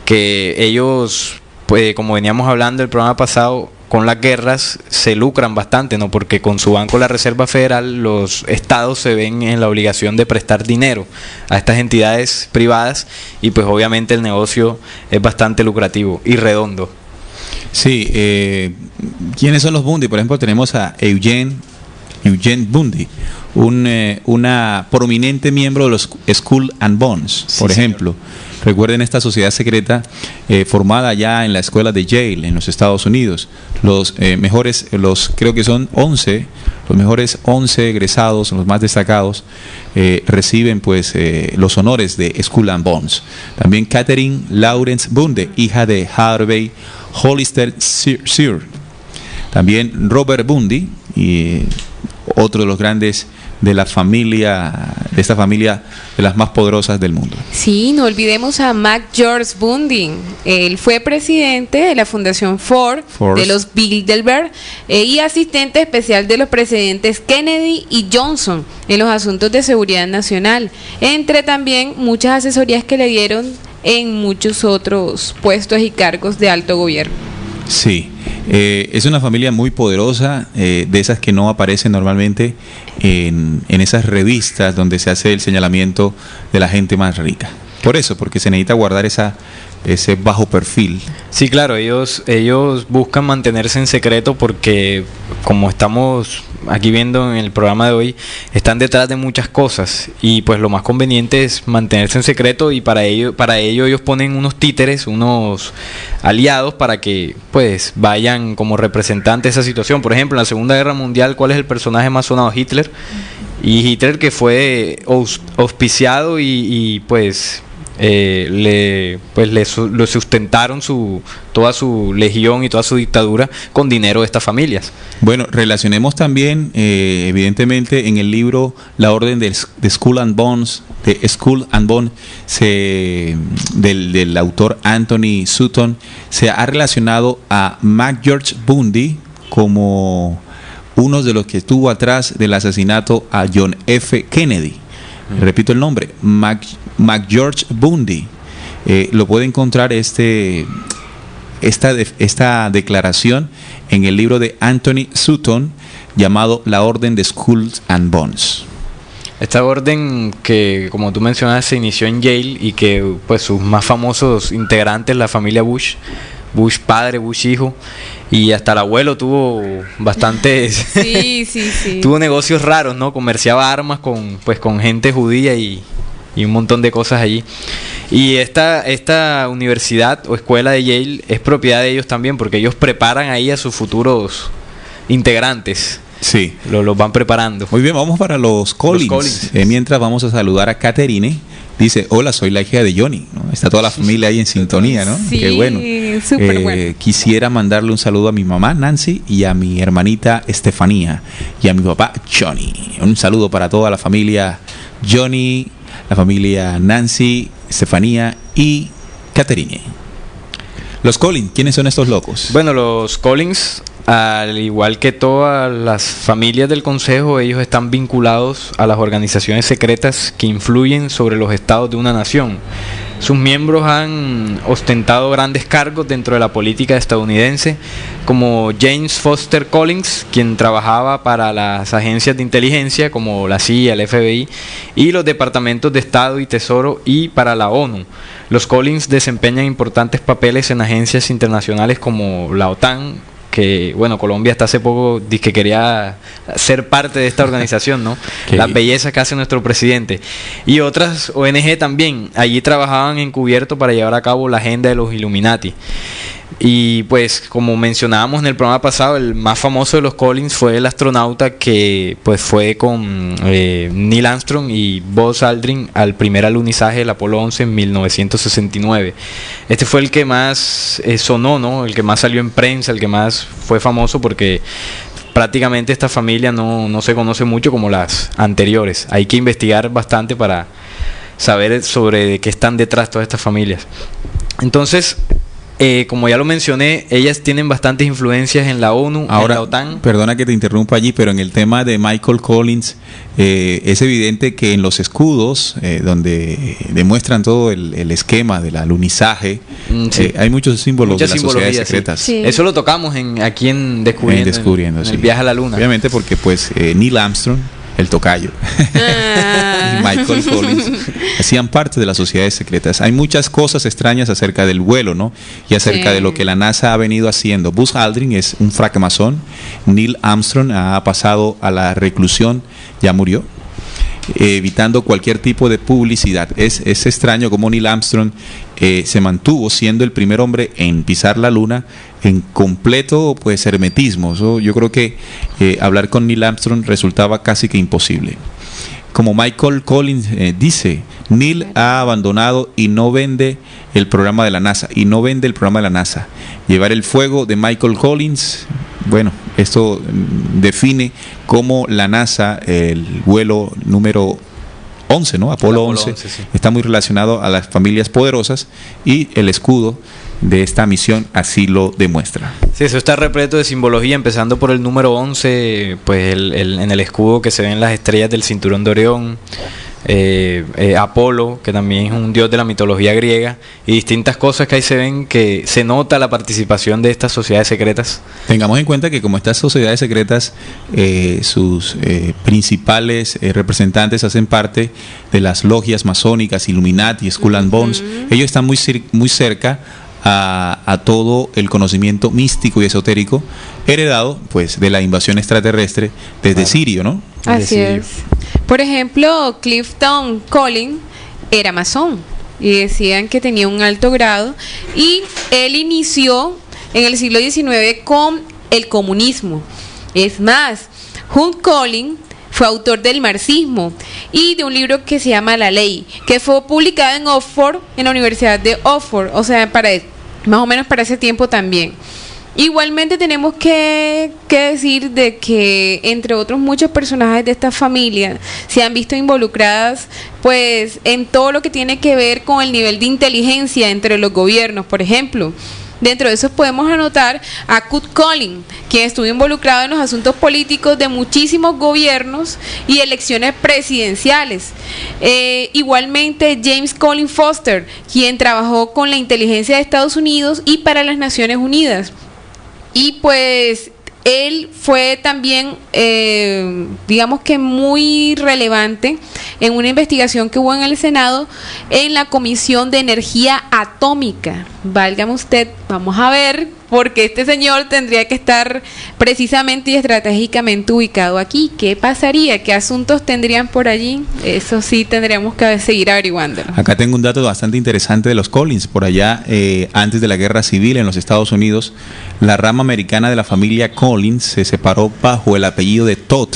que ellos, pues, como veníamos hablando el programa pasado, con las guerras se lucran bastante, ¿no? Porque con su banco, la Reserva Federal, los estados se ven en la obligación de prestar dinero a estas entidades privadas, y pues obviamente el negocio es bastante lucrativo y redondo. Sí, ¿quiénes son los Bundy? Por ejemplo, tenemos a Eugene Bundy, una prominente miembro de los Skull and Bones, por ejemplo. Recuerden esta sociedad secreta formada ya en la escuela de Yale, en los Estados Unidos. Los mejores, creo que son 11, los mejores 11 egresados, los más destacados, reciben pues los honores de Skull and Bones. También Catherine Lawrence Bundy, hija de Harvey Hollister Sr. También Robert Bundy, y otro de los grandes de esta familia de las más poderosas del mundo. Sí, no olvidemos a Mac George Bundy. Él fue presidente de la Fundación Ford. De los Bilderberg, y asistente especial de los presidentes Kennedy y Johnson en los asuntos de seguridad nacional, entre también muchas asesorías que le dieron en muchos otros puestos y cargos de alto gobierno. Sí, es una familia muy poderosa, de esas que no aparecen normalmente en esas revistas donde se hace el señalamiento de la gente más rica. Por eso, porque se necesita guardar ese bajo perfil. Sí, claro, ellos buscan mantenerse en secreto porque, como estamos aquí viendo en el programa de hoy, están detrás de muchas cosas, y pues lo más conveniente es mantenerse en secreto, y para ello ellos ponen unos títeres, unos aliados, para que pues vayan como representantes de esa situación. Por ejemplo, en la Segunda Guerra Mundial, ¿cuál es el personaje más sonado? Hitler. Y Hitler, que fue auspiciado y pues le sustentaron toda su legión y toda su dictadura con dinero de estas familias. Bueno, relacionemos también evidentemente en el libro La Orden de Skull and Bones, del autor Anthony Sutton, se ha relacionado a Mac George Bundy como uno de los que estuvo atrás del asesinato a John F. Kennedy. Repito el nombre, Mac George Bundy. Lo puede encontrar esta declaración en el libro de Anthony Sutton llamado La Orden de Skull and Bones. Esta orden, que como tú mencionas, se inició en Yale, y que pues sus más famosos integrantes, la familia Bush padre, Bush hijo, y hasta el abuelo tuvo bastantes tuvo negocios raros, ¿no? Comerciaba armas con gente judía y un montón de cosas allí. Y esta universidad o escuela de Yale es propiedad de ellos también, porque ellos preparan ahí a sus futuros integrantes. Sí. Los van preparando. Muy bien, vamos para los Collins. Mientras vamos a saludar a Catherine. Dice: hola, soy la hija de Johnny, ¿no? Está toda la familia ahí en sintonía, ¿no? Sí, qué bueno. súper bueno. Quisiera mandarle un saludo a mi mamá Nancy y a mi hermanita Estefanía y a mi papá Johnny. Un saludo para toda la familia Johnny, la familia Nancy, Estefanía y Caterine. Los Collins, ¿quiénes son estos locos? Bueno, los Collins, al igual que todas las familias del Consejo, ellos están vinculados a las organizaciones secretas que influyen sobre los estados de una nación. Sus miembros han ostentado grandes cargos dentro de la política estadounidense, como James Foster Collins, quien trabajaba para las agencias de inteligencia como la CIA, el FBI, y los departamentos de Estado y Tesoro, y para la ONU. Los Collins desempeñan importantes papeles en agencias internacionales como la OTAN, que bueno, Colombia hasta hace poco dice que quería ser parte de esta organización, ¿no? Las bellezas que hace nuestro presidente. Y otras ONG también. Allí trabajaban encubierto para llevar a cabo la agenda de los Illuminati. Y pues como mencionábamos en el programa pasado, el más famoso de los Collins fue el astronauta que pues fue con Neil Armstrong y Buzz Aldrin al primer alunizaje del Apolo 11 en 1969. Este fue el que más sonó, ¿no? El que más salió en prensa, el que más fue famoso, porque prácticamente esta familia no se conoce mucho como las anteriores. Hay que investigar bastante para saber sobre de qué están detrás todas estas familias. Entonces, como ya lo mencioné, ellas tienen bastantes influencias en la ONU, ahora, en la OTAN. Perdona que te interrumpa allí, pero en el tema de Michael Collins, es evidente que en los escudos, donde demuestran todo el esquema del alunizaje, sí, hay muchos símbolos de las sociedades secretas. Sí. Eso lo tocamos aquí en Descubriendo, en sí. el viaje a la luna. Obviamente porque pues Neil Armstrong, el tocayo, y Michael Collins hacían parte de las sociedades secretas. Hay muchas cosas extrañas acerca del vuelo, ¿no? Y acerca de lo que la NASA ha venido haciendo. Buzz Aldrin es un francmasón. Neil Armstrong ha pasado a la reclusión, ya murió, evitando cualquier tipo de publicidad. Es extraño cómo Neil Armstrong se mantuvo siendo el primer hombre en pisar la luna en completo pues hermetismo. Yo creo que hablar con Neil Armstrong resultaba casi que imposible. Como Michael Collins dice, Neil ha abandonado y no vende el programa de la NASA. Llevar el fuego de Michael Collins, bueno, esto define cómo la NASA, el vuelo número 11, ¿no? Apolo 11, sí, está muy relacionado a las familias poderosas, y el escudo de esta misión así lo demuestra. Sí, eso está repleto de simbología, empezando por el número 11, pues en el escudo que se ven las estrellas del cinturón de Orión, Apolo, que también es un dios de la mitología griega, y distintas cosas que ahí se ven, que se nota la participación de estas sociedades secretas. Tengamos en cuenta que como estas sociedades secretas, sus principales representantes hacen parte de las logias masónicas, Illuminati, Skull and Bones. Ellos están muy cerca a todo el conocimiento místico y esotérico heredado pues de la invasión extraterrestre desde Sirio, ¿no? Así es. Por ejemplo, Clifton Collins era masón y decían que tenía un alto grado, y él inició en el siglo XIX con el comunismo. Es más, Hunt Collins fue autor del marxismo y de un libro que se llama La Ley, que fue publicado en Oxford, en la Universidad de Oxford, o sea, más o menos para ese tiempo también. Igualmente tenemos que decir de que entre otros muchos personajes de esta familia se han visto involucradas pues en todo lo que tiene que ver con el nivel de inteligencia entre los gobiernos. Por ejemplo, dentro de esos podemos anotar a Kurt Collins, quien estuvo involucrado en los asuntos políticos de muchísimos gobiernos y elecciones presidenciales. Igualmente James Collins Foster, quien trabajó con la inteligencia de Estados Unidos y para las Naciones Unidas. Y pues él fue también, digamos que muy relevante en una investigación que hubo en el Senado en la Comisión de Energía Atómica. Válgame usted, vamos a ver, porque este señor tendría que estar precisamente y estratégicamente ubicado aquí. ¿Qué pasaría? ¿Qué asuntos tendrían por allí? Eso sí tendríamos que seguir averiguándolo. Acá tengo un dato bastante interesante de los Collins. Por allá, antes de la Guerra Civil en los Estados Unidos, la rama americana de la familia Collins se separó bajo el apellido de Todd.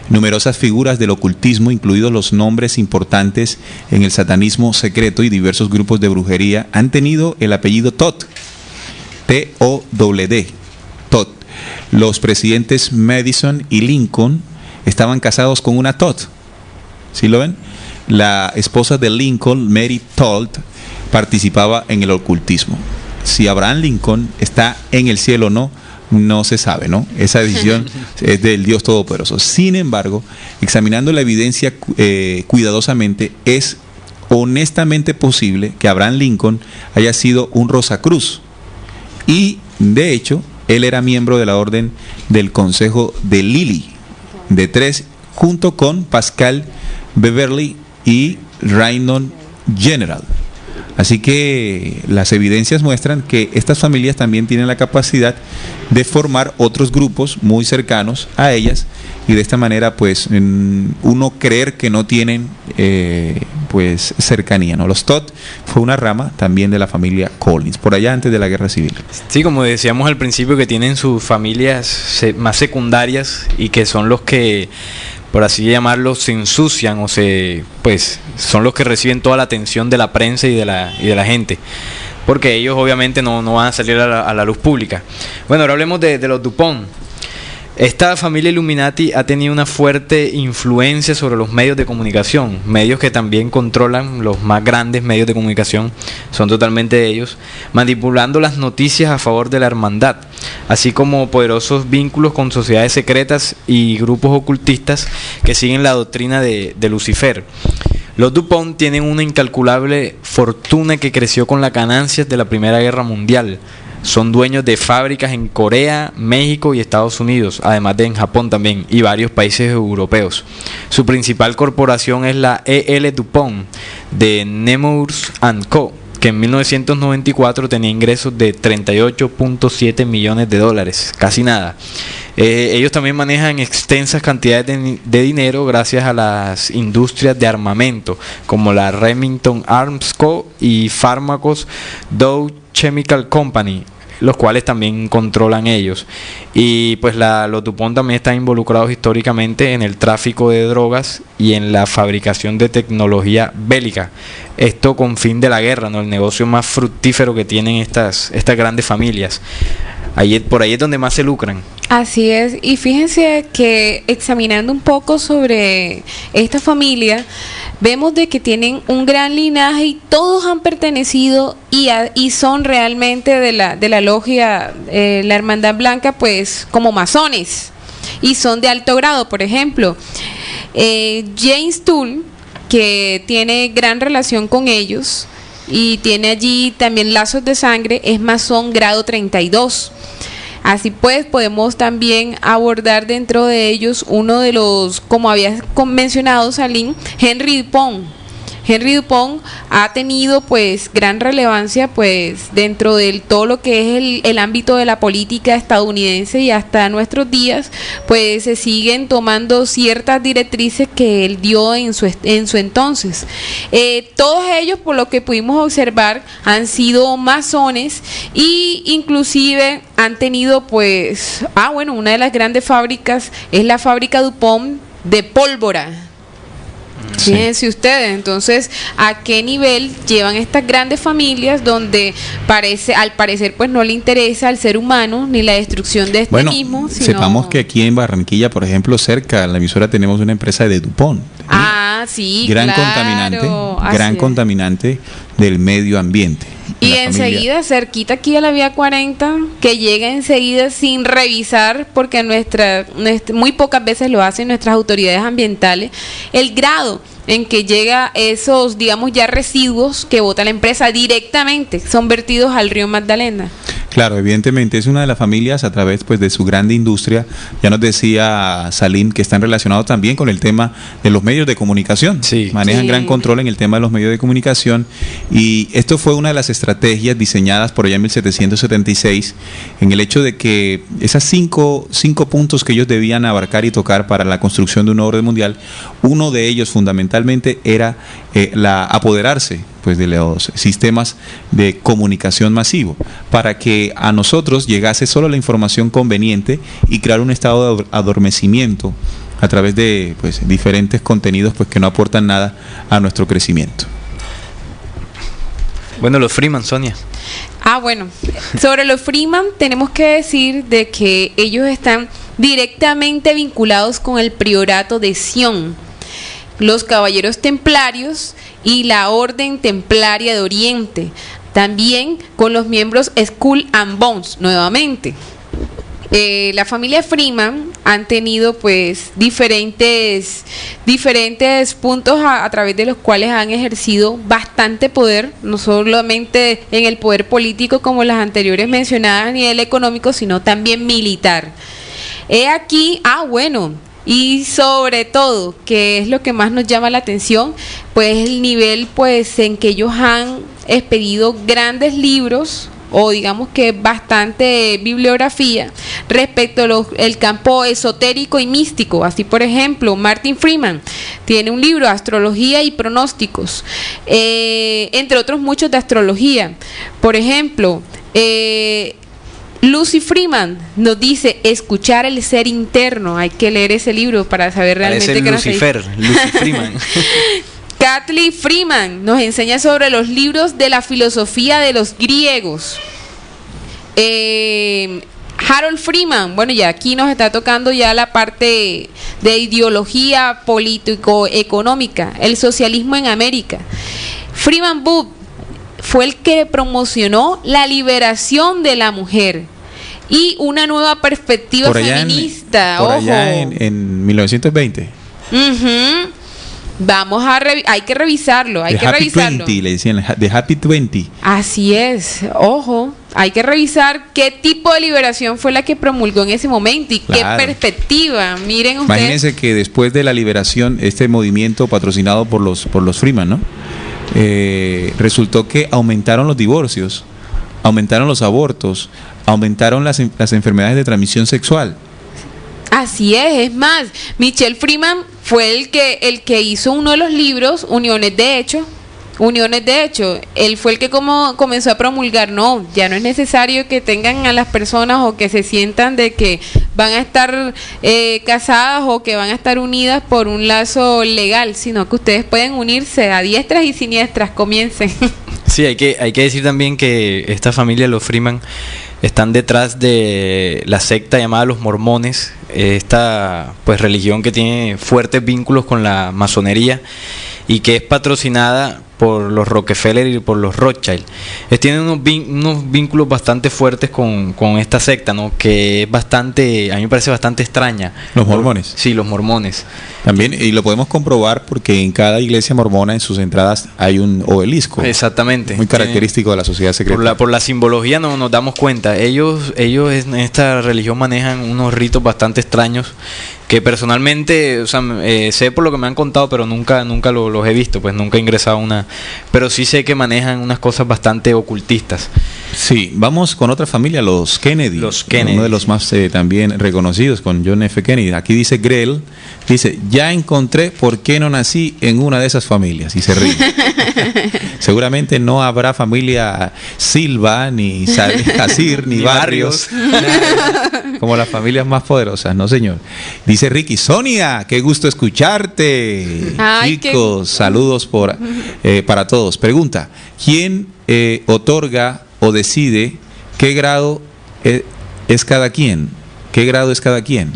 Numerosas figuras del ocultismo, incluidos los nombres importantes en el satanismo secreto y diversos grupos de brujería, han tenido el apellido Todd, T-O-D-D, Todd. Los presidentes Madison y Lincoln estaban casados con una Todd. ¿Sí lo ven? La esposa de Lincoln, Mary Todd, participaba en el ocultismo. Si Abraham Lincoln está en el cielo o no, no se sabe, ¿no? Esa decisión es del Dios Todopoderoso. Sin embargo, examinando la evidencia cuidadosamente, es honestamente posible que Abraham Lincoln haya sido un Rosacruz. Y, de hecho, él era miembro de la orden del Consejo de Lilly, de 3, junto con Pascal Beverly y Rhineland General. Así que las evidencias muestran que estas familias también tienen la capacidad de formar otros grupos muy cercanos a ellas, y de esta manera pues uno creer que no tienen pues cercanía, ¿no? Los Todd fue una rama también de la familia Collins, por allá antes de la Guerra Civil. Sí, como decíamos al principio, que tienen sus familias más secundarias y que son los que, por así llamarlo, se ensucian o pues son los que reciben toda la atención de la prensa y de la gente, porque ellos obviamente no van a salir a la luz pública. Bueno, ahora hablemos de los Dupont. Esta familia Illuminati ha tenido una fuerte influencia sobre los medios de comunicación, medios que también controlan los más grandes medios de comunicación, son totalmente de ellos, manipulando las noticias a favor de la hermandad, así como poderosos vínculos con sociedades secretas y grupos ocultistas que siguen la doctrina de Lucifer. Los Dupont tienen una incalculable fortuna que creció con las ganancias de la Primera Guerra Mundial. Son dueños de fábricas en Corea, México y Estados Unidos, además de en Japón también y varios países europeos. Su principal corporación es la E.L. Dupont de Nemours & Co., que en 1994 tenía ingresos de 38.7 millones de dólares, casi nada. Ellos también manejan extensas cantidades de dinero gracias a las industrias de armamento, como la Remington Arms Co. y fármacos Dow Chemical Company, los cuales también controlan ellos. Y pues los Dupont también están involucrados históricamente en el tráfico de drogas y en la fabricación de tecnología bélica. Esto con fin de la guerra, ¿no? El negocio más fructífero que tienen estas grandes familias. Por ahí es donde más se lucran. Así es, y fíjense que examinando un poco sobre esta familia, vemos de que tienen un gran linaje y todos han pertenecido y son realmente de la logia, la Hermandad Blanca, pues como masones, y son de alto grado. Por ejemplo, James Toole, que tiene gran relación con ellos y tiene allí también lazos de sangre, es masón grado 32. Así pues, podemos también abordar dentro de ellos uno de los, como había mencionado Salim, Henry Dupont. Henry Dupont ha tenido pues gran relevancia pues dentro de todo lo que es el ámbito de la política estadounidense, y hasta nuestros días pues se siguen tomando ciertas directrices que él dio en su entonces. Todos ellos, por lo que pudimos observar, han sido masones, y inclusive han tenido pues una de las grandes fábricas es la fábrica Dupont de pólvora. Fíjense ustedes, entonces, ¿a qué nivel llevan estas grandes familias donde al parecer pues no le interesa al ser humano ni la destrucción de este mismo? Sepamos que aquí en Barranquilla, por ejemplo, cerca de la emisora, tenemos una empresa de Dupont. Sí, gran claro, contaminante del medio ambiente. Y enseguida, cerquita aquí a la vía 40, que llega enseguida sin revisar, porque muy pocas veces lo hacen nuestras autoridades ambientales, el grado en que llega esos, digamos, ya residuos que bota la empresa directamente, son vertidos al río Magdalena. Claro, evidentemente es una de las familias a través pues de su grande industria. Ya nos decía Salim que están relacionados también con el tema de los medios de comunicación. Sí. Manejan gran control en el tema de los medios de comunicación, y esto fue una de las estrategias diseñadas por allá en 1776, en el hecho de que esas cinco puntos que ellos debían abarcar y tocar para la construcción de un orden mundial, uno de ellos fundamentalmente era apoderarse pues de los sistemas de comunicación masivo, para que a nosotros llegase solo la información conveniente y crear un estado de adormecimiento a través de pues diferentes contenidos pues que no aportan nada a nuestro crecimiento. Bueno, los Freeman, Sonia. Bueno, sobre los Freeman tenemos que decir de que ellos están directamente vinculados con el priorato de Sion, los caballeros templarios y la orden templaria de Oriente, también con los miembros Skull and Bones nuevamente. La familia Freeman han tenido pues diferentes puntos a través de los cuales han ejercido bastante poder, no solamente en el poder político como las anteriores mencionadas a nivel económico, sino también militar. He aquí, y sobre todo, que es lo que más nos llama la atención, pues el nivel pues en que ellos han expedido grandes libros, o digamos que bastante bibliografía respecto al campo esotérico y místico. Así, por ejemplo, Martin Freeman tiene un libro, Astrología y Pronósticos, entre otros muchos de astrología. Por ejemplo, Lucy Freeman nos dice escuchar el ser interno. Hay que leer ese libro para saber realmente qué nos dice. Lucy Freeman. Kathleen Freeman nos enseña sobre los libros de la filosofía de los griegos. Harold Freeman, ya aquí nos está tocando ya la parte de ideología político-económica, el socialismo en América. Freeman Booth fue el que promocionó la liberación de la mujer y una nueva perspectiva feminista. Por allá en 1920. Hay que revisarlo, The Happy 20, le decían, The Happy 20. Así es, hay que revisar qué tipo de liberación fue la que promulgó en ese momento y qué perspectiva. Miren ustedes. Imagínense que después de la liberación, este movimiento patrocinado por los Freeman, ¿no? Resultó que aumentaron los divorcios, aumentaron los abortos, aumentaron las enfermedades de transmisión sexual. Así es más, Michel Freeman fue el que hizo uno de los libros, Uniones de Hecho. Él fue el que comenzó a promulgar, ya no es necesario que tengan a las personas o que se sientan de que van a estar casadas o que van a estar unidas por un lazo legal, sino que ustedes pueden unirse a diestras y siniestras, comiencen. Sí, hay que decir también que esta familia, los Freeman, están detrás de la secta llamada los mormones, esta pues religión que tiene fuertes vínculos con la masonería y que es patrocinada por los Rockefeller y por los Rothschild. Tienen unos vínculos bastante fuertes con esta secta, ¿no? Que es bastante, a mí me parece bastante extraña. ¿Los mormones? Sí, los mormones. También, y lo podemos comprobar porque en cada iglesia mormona, en sus entradas, hay un obelisco. Exactamente. Muy característico de la sociedad secreta. Por la simbología nos damos cuenta. Ellos en esta religión manejan unos ritos bastante extraños que personalmente, sé por lo que me han contado, pero nunca los he visto, pues nunca he ingresado a una, pero sí sé que manejan unas cosas bastante ocultistas. Sí, vamos con otra familia, los Kennedy. Uno de los más también reconocidos, con John F. Kennedy. Aquí dice Grell, ya encontré por qué no nací en una de esas familias, y se ríe. Seguramente no habrá familia Silva, ni Casir, ni Barrios, como las familias más poderosas, no señor. Dice Ricky, Sonia, qué gusto escucharte. Chicos, saludos para todos. Pregunta, ¿quién otorga o decide qué grado es cada quien? ¿Qué grado es cada quien?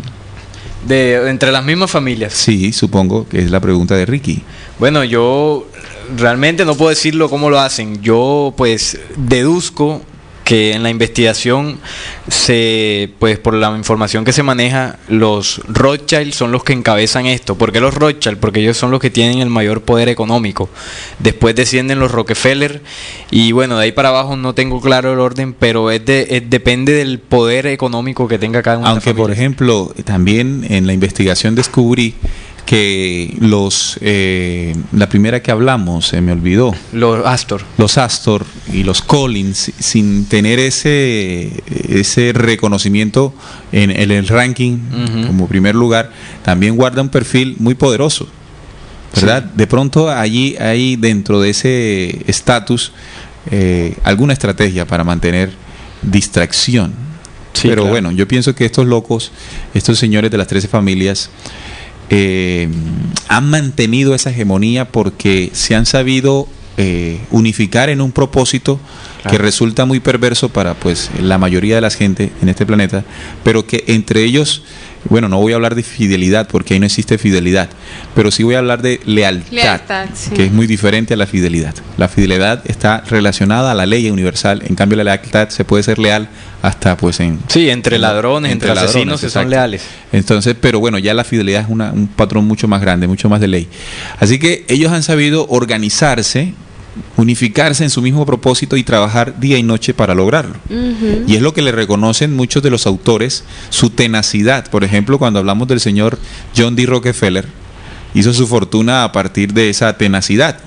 Entre las mismas familias. Sí, supongo que es la pregunta de Ricky. Bueno, yo realmente no puedo decirlo cómo lo hacen. Yo pues deduzco que en la investigación pues por la información que se maneja, los Rothschild son los que encabezan esto. ¿Por qué los Rothschild? Porque ellos son los que tienen el mayor poder económico. Después descienden los Rockefeller y bueno, de ahí para abajo no tengo claro el orden, pero depende del poder económico que tenga cada una. Aunque por ejemplo, también en la investigación descubrí que la primera que hablamos, se me olvidó. Los Astor y los Collins, sin tener ese reconocimiento en el ranking como primer lugar, también guarda un perfil muy poderoso, ¿verdad? Sí. De pronto allí hay dentro de ese estatus alguna estrategia para mantener distracción. Sí, pero claro. Bueno, yo pienso que estos locos, estos señores de las 13 familias, han mantenido esa hegemonía porque se han sabido unificar en un propósito que resulta muy perverso para pues la mayoría de la gente en este planeta, pero que entre ellos, bueno, no voy a hablar de fidelidad porque ahí no existe fidelidad, pero sí voy a hablar de lealtad, sí, que es muy diferente a la fidelidad. La fidelidad está relacionada a la ley universal, en cambio la lealtad se puede ser leal hasta pues entre ladrones, entre asesinos que son leales. Entonces, pero bueno, ya la fidelidad es un patrón mucho más grande, mucho más de ley. Así que ellos han sabido organizarse, unificarse en su mismo propósito y trabajar día y noche para lograrlo. Y es lo que le reconocen muchos de los autores, su tenacidad. Por ejemplo, cuando hablamos del señor John D. Rockefeller, hizo su fortuna a partir de esa tenacidad,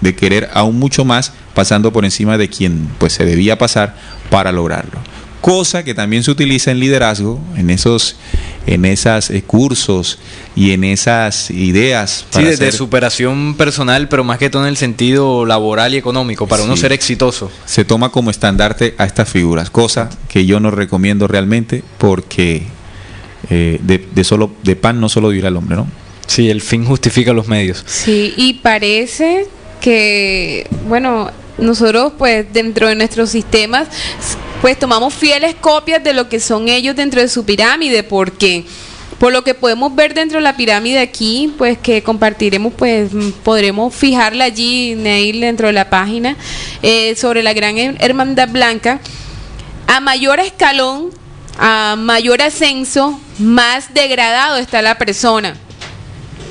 de querer aún mucho más, pasando por encima de quien pues se debía pasar para lograrlo. Cosa que también se utiliza en liderazgo, en esos cursos y en esas ideas. Sí, de superación personal, pero más que todo en el sentido laboral y económico, para uno ser exitoso. Se toma como estandarte a estas figuras, cosa que yo no recomiendo realmente porque de pan no solo vivirá el hombre, ¿no? Sí, el fin justifica los medios. Sí, y parece que, bueno, nosotros pues dentro de nuestros sistemas pues tomamos fieles copias de lo que son ellos dentro de su pirámide, porque por lo que podemos ver dentro de la pirámide aquí, pues que compartiremos, pues podremos fijarla allí, Neil, dentro de la página, sobre la gran hermandad blanca. A mayor escalón, a mayor ascenso, más degradado está la persona,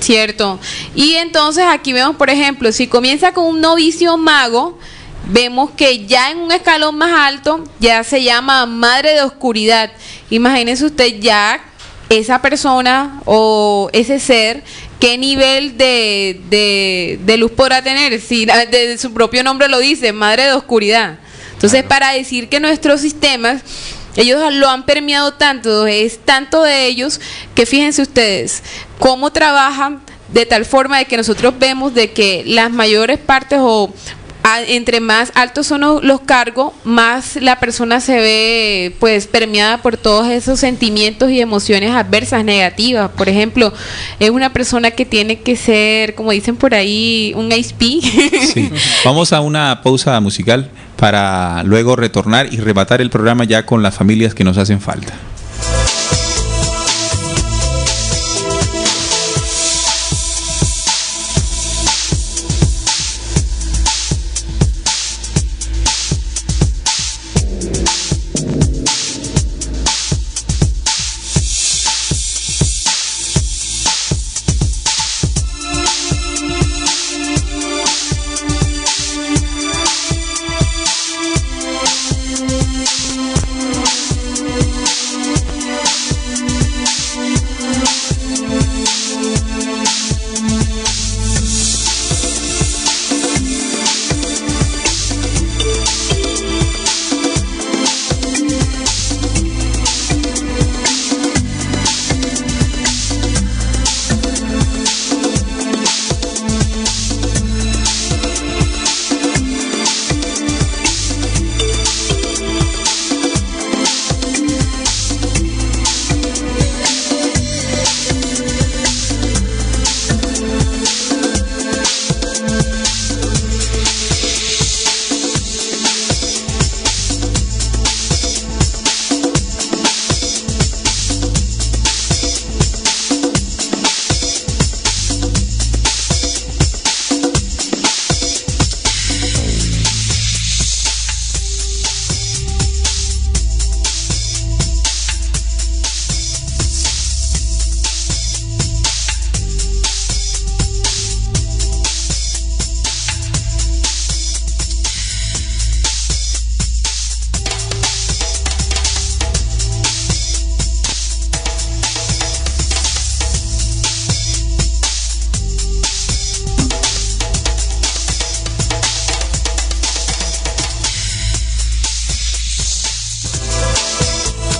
¿cierto? Y entonces aquí vemos, por ejemplo, si comienza con un novicio mago, vemos que ya en un escalón más alto ya se llama madre de oscuridad. Imagínense usted ya esa persona o ese ser, qué nivel de luz podrá tener, si de su propio nombre lo dice, madre de oscuridad. Entonces, para decir que nuestros sistemas, ellos lo han permeado tanto, es tanto de ellos, que fíjense ustedes cómo trabajan de tal forma de que nosotros vemos de que las mayores partes entre más altos son los cargos, más la persona se ve pues permeada por todos esos sentimientos y emociones adversas, negativas. Por ejemplo, es una persona que tiene que ser, como dicen por ahí, un HP. Sí. Vamos a una pausa musical para luego retornar y rematar el programa ya con las familias que nos hacen falta.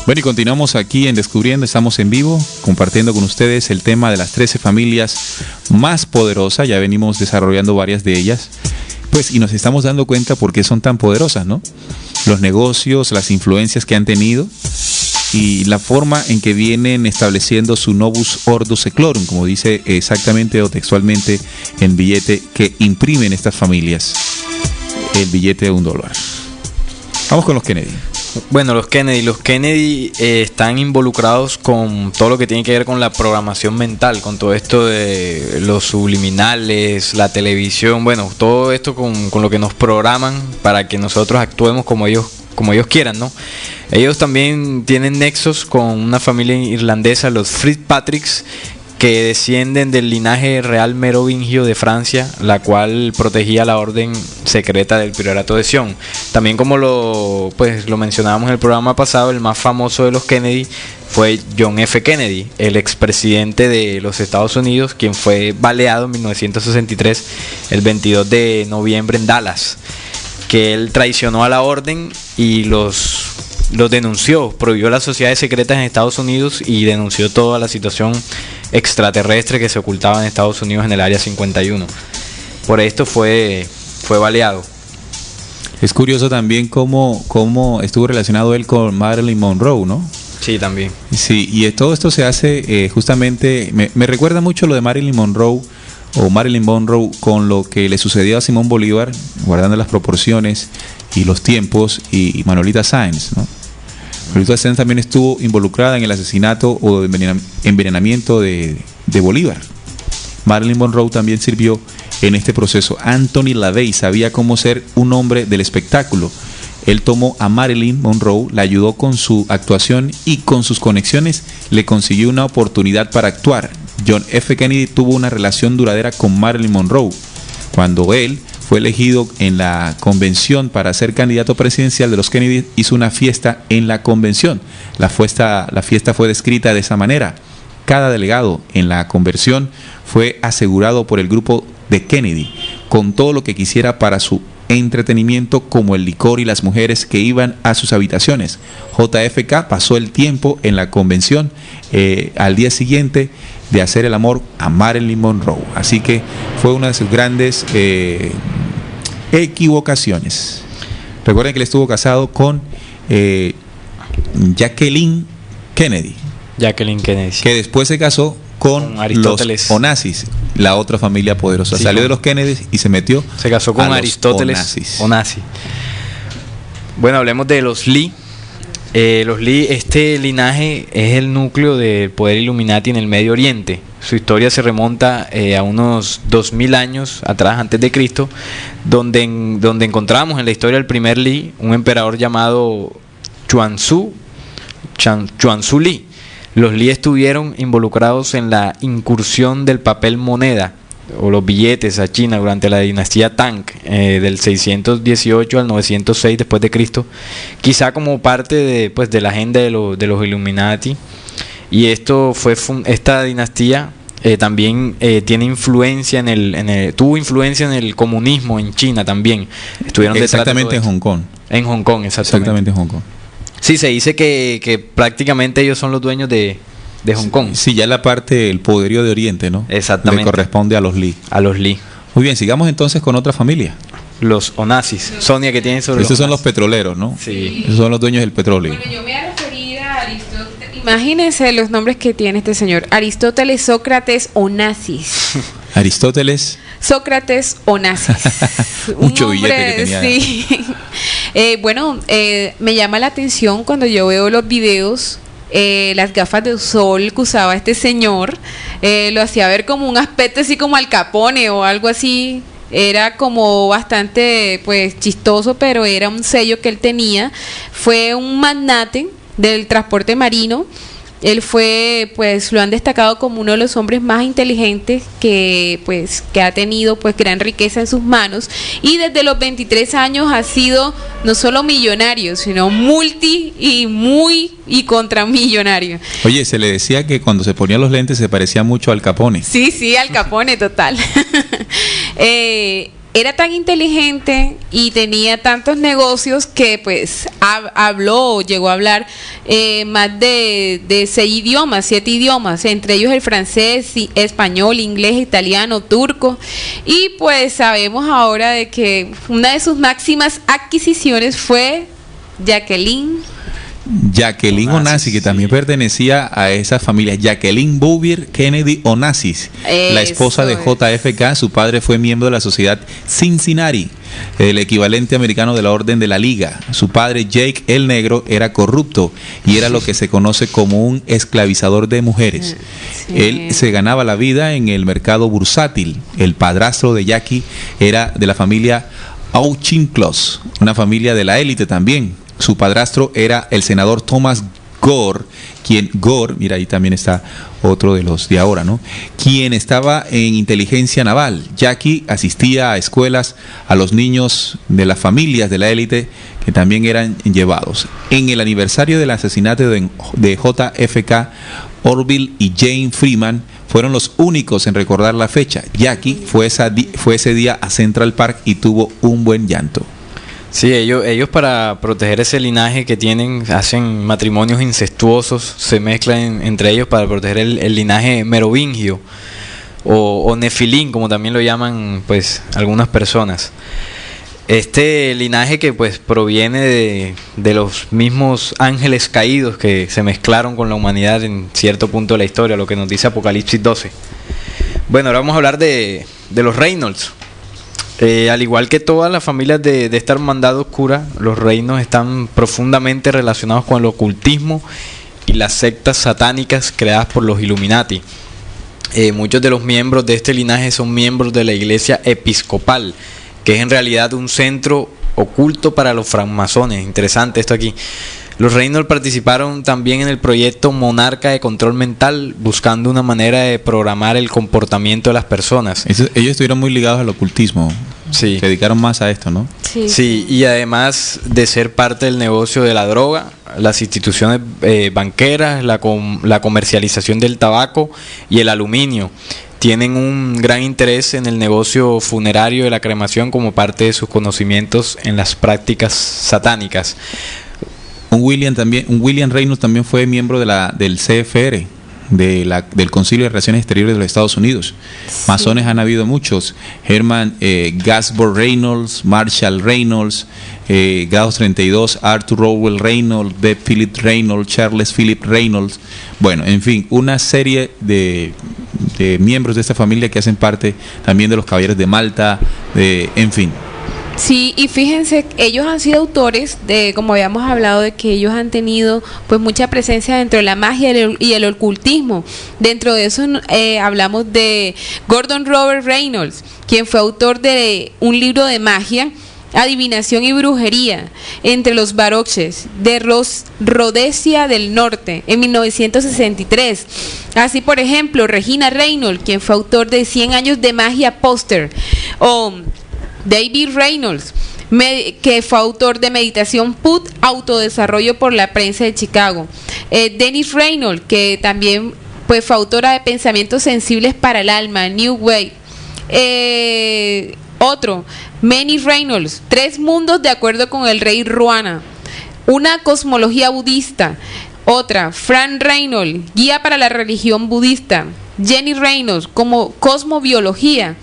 Bueno, y continuamos aquí en Descubriendo, estamos en vivo, compartiendo con ustedes el tema de las 13 familias más poderosas, ya venimos desarrollando varias de ellas, pues, y nos estamos dando cuenta por qué son tan poderosas, ¿no? Los negocios, las influencias que han tenido, y la forma en que vienen estableciendo su novus ordo seclorum, como dice exactamente o textualmente en el billete que imprimen estas familias, el billete de $1. Vamos con los Kennedy. Bueno, los Kennedy están involucrados con todo lo que tiene que ver con la programación mental, con todo esto de los subliminales, la televisión, bueno, todo esto con lo que nos programan para que nosotros actuemos como ellos quieran, ¿no? Ellos también tienen nexos con una familia irlandesa, los Fitzpatricks, que descienden del linaje real merovingio de Francia, la cual protegía la orden secreta del Priorato de Sion. También, como lo mencionábamos en el programa pasado, el más famoso de los Kennedy fue John F. Kennedy, el expresidente de los Estados Unidos, quien fue baleado en 1963, el 22 de noviembre en Dallas, que él traicionó a la orden y los denunció, prohibió las sociedades secretas en Estados Unidos y denunció toda la situación extraterrestre que se ocultaba en Estados Unidos en el Área 51. Por esto fue baleado. Es curioso también cómo estuvo relacionado él con Marilyn Monroe, ¿no? Sí, también. Sí, y todo esto se hace justamente, me recuerda mucho lo de Marilyn Monroe con lo que le sucedió a Simón Bolívar, guardando las proporciones y los tiempos, y Manolita Sáenz, ¿no? Manolita Sáenz también estuvo involucrada en el asesinato o envenenamiento de Bolívar. Marilyn Monroe también sirvió en este proceso. Anthony LaVey sabía cómo ser un hombre del espectáculo. Él tomó a Marilyn Monroe, la ayudó con su actuación y con sus conexiones le consiguió una oportunidad para actuar. John F. Kennedy tuvo una relación duradera con Marilyn Monroe. Cuando él fue elegido en la convención para ser candidato presidencial de los Kennedy, hizo una fiesta en la convención. La fiesta fue descrita de esa manera. Cada delegado en la convención fue asegurado por el grupo de Kennedy con todo lo que quisiera para su entretenimiento, como el licor y las mujeres que iban a sus habitaciones. JFK pasó el tiempo en la convención al día siguiente de hacer el amor a Marilyn Monroe. Así que fue una de sus grandes equivocaciones. Recuerden que él estuvo casado con Jacqueline Kennedy. Que después se casó con los Onassis, la otra familia poderosa. Sí, salió de los Kennedy y se casó con Aristóteles Onassis. Bueno, hablemos de los Lee. Los Lee, este linaje es el núcleo del poder Illuminati en el Medio Oriente. Su historia se remonta a unos 2000 años atrás, antes de Cristo, donde encontramos en la historia del primer Lee un emperador llamado Chuanzú Lee. Los Lee estuvieron involucrados en la incursión del papel moneda o los billetes a China durante la dinastía Tang, del 618 al 906 después de Cristo, quizá como parte de la agenda de los Illuminati. Y esta dinastía también tiene influencia tuvo influencia en el comunismo en China también. Estuvieron exactamente en Hong Kong. En Hong Kong, exactamente en Hong Kong. Sí, se dice que prácticamente ellos son los dueños de Hong Kong. Sí, ya la parte, el poderío de Oriente, ¿no? Exactamente. Le corresponde a los Lee. Muy bien, sigamos entonces con otra familia. Los Onassis. Sonia, ¿qué tienen sobre estos? Son los petroleros, ¿no? Sí. Esos son los dueños del petróleo. Bueno, yo me he referido a Aristóteles. Imagínense los nombres que tiene este señor. Aristóteles, Sócrates, Onassis. Aristóteles. Sócrates, Onassis. Mucho billete que tenía. Sí. Me llama la atención cuando yo veo los videos, las gafas de sol que usaba este señor, lo hacía ver como un aspecto así como Al Capone o algo así. Era como bastante chistoso, pero era un sello que él tenía. Fue un magnate del transporte marino. Él lo han destacado como uno de los hombres más inteligentes que ha tenido gran riqueza en sus manos, y desde los 23 años ha sido no solo millonario, sino y contramillonario. Oye, se le decía que cuando se ponía los lentes se parecía mucho a Al Capone. Sí, Al Capone, total. Era tan inteligente y tenía tantos negocios que llegó a hablar más de 7 idiomas, entre ellos el francés, español, inglés, italiano, turco. Y sabemos ahora de que una de sus máximas adquisiciones fue Jacqueline Jacqueline Onassis, que también pertenecía a esa familia. Jacqueline Bouvier Kennedy Onassis, la esposa de JFK. Su padre fue miembro de la sociedad Cincinnati, el equivalente americano de la Orden de la Liga. Su padre, Jake el Negro, era corrupto y era lo que se conoce como un esclavizador de mujeres. Sí. Él se ganaba la vida en el mercado bursátil. El padrastro de Jackie era de la familia Auchincloss, una familia de la élite también. Su padrastro era el senador Thomas Gore, mira, ahí también está otro de los de ahora, ¿no? Quien estaba en inteligencia naval. Jackie asistía a escuelas a los niños de las familias de la élite que también eran llevados. En el aniversario del asesinato de JFK, Orville y Jane Freeman fueron los únicos en recordar la fecha. Jackie fue ese día a Central Park y tuvo un buen llanto. Sí, ellos para proteger ese linaje que tienen, hacen matrimonios incestuosos, se mezclan entre ellos para proteger el linaje merovingio o nefilín, como también lo llaman pues algunas personas. Este linaje que pues proviene de los mismos ángeles caídos que se mezclaron con la humanidad en cierto punto de la historia, lo que nos dice Apocalipsis 12. Bueno, ahora vamos a hablar de los Reynolds. Al igual que todas las familias de esta hermandad oscura, los Reynolds están profundamente relacionados con el ocultismo y las sectas satánicas creadas por los Illuminati. Muchos de los miembros de este linaje son miembros de la Iglesia Episcopal, que es en realidad un centro oculto para los francmasones. Interesante esto aquí. Los Reynolds participaron también en el proyecto Monarca de Control Mental, buscando una manera de programar el comportamiento de las personas. Ellos estuvieron muy ligados al ocultismo. Sí. Se dedicaron más a esto, ¿no? Sí, y además de ser parte del negocio de la droga, las instituciones banqueras, la comercialización del tabaco y el aluminio, tienen un gran interés en el negocio funerario de la cremación como parte de sus conocimientos en las prácticas satánicas. Un William Reynolds también fue miembro del CFR, del Concilio de Relaciones Exteriores de los Estados Unidos. Sí. Masones han habido muchos: Herman Gasbor Reynolds, Marshall Reynolds, Grados 32, Arthur Rowell Reynolds, Beth Philip Reynolds, Charles Philip Reynolds. Bueno, en fin, una serie de miembros de esta familia que hacen parte también de los Caballeros de Malta, en fin. Sí, y fíjense, ellos han sido autores de, como habíamos hablado, de que ellos han tenido pues mucha presencia dentro de la magia y el ocultismo. Dentro de eso hablamos de Gordon Robert Reynolds, quien fue autor de un libro de magia, adivinación y brujería entre los baroques de Rhodesia del Norte en 1963. Así, por ejemplo, Regina Reynolds, quien fue autor de 100 años de magia póster, o David Reynolds, que fue autor de Meditación Put, Autodesarrollo por la Prensa de Chicago. Dennis Reynolds, que también pues, fue autora de Pensamientos Sensibles para el Alma, New Way. Otro, Manny Reynolds, 3 mundos de acuerdo con el rey Ruana, una cosmología budista. Otra, Frank Reynolds, guía para la religión budista. Jenny Reynolds, como cosmobiología.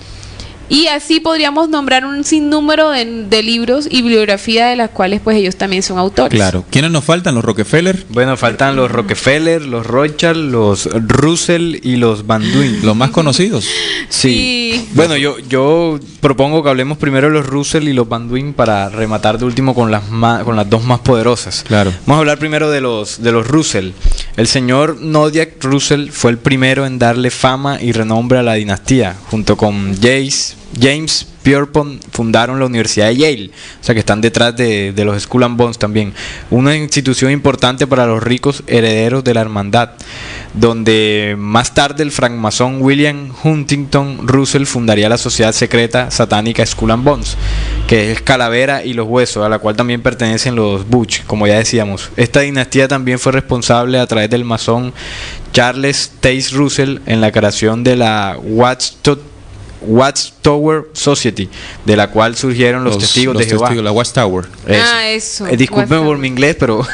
Y así podríamos nombrar un sinnúmero de libros y bibliografía de las cuales pues ellos también son autores. Claro. ¿Quiénes nos faltan? ¿Los Rockefeller? Bueno, faltan los Rockefeller, los Rothschild, los Russell y los Van Duyn. Los más conocidos. Sí. Bueno, yo propongo que hablemos primero de los Russell y los Van Duyn para rematar de último con las dos más poderosas. Claro. Vamos a hablar primero de los Russell. El señor Nodiak Russell fue el primero en darle fama y renombre a la dinastía, junto con James Pierpont fundaron la Universidad de Yale, o sea que están detrás de los Skull and Bones también, una institución importante para los ricos herederos de la hermandad, donde más tarde el francmasón William Huntington Russell fundaría la sociedad secreta satánica Skull and Bones, que es Calavera y los Huesos, a la cual también pertenecen los Butch, como ya decíamos. Esta dinastía también fue responsable a través del masón Charles Taze Russell en la creación de la Watchtower Watchtower Society, de la cual surgieron los testigos de Jehová. La Watchtower. Eso. Disculpen por mi inglés, pero...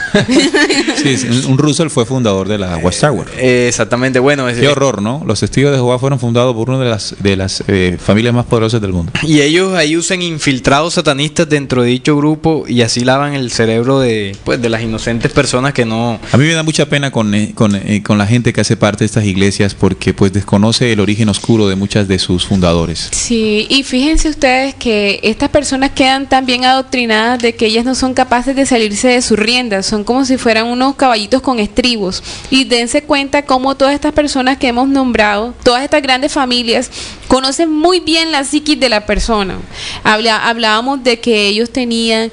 Sí, un Russell fue fundador de la Watchtower. Exactamente, bueno. Qué horror, ¿no? Los testigos de Jehová fueron fundados por una de las familias más poderosas del mundo. Y ellos ahí usan infiltrados satanistas dentro de dicho grupo y así lavan el cerebro de las inocentes personas que no... A mí me da mucha pena con la gente que hace parte de estas iglesias porque pues desconoce el origen oscuro de muchas de sus fundadores. Sí, y fíjense ustedes que estas personas quedan tan bien adoctrinadas de que ellas no son capaces de salirse de sus riendas, son como si fueran unos caballitos con estribos. Y dense cuenta cómo todas estas personas que hemos nombrado, todas estas grandes familias, conocen muy bien la psiquis de la persona. Hablábamos de que ellos tenían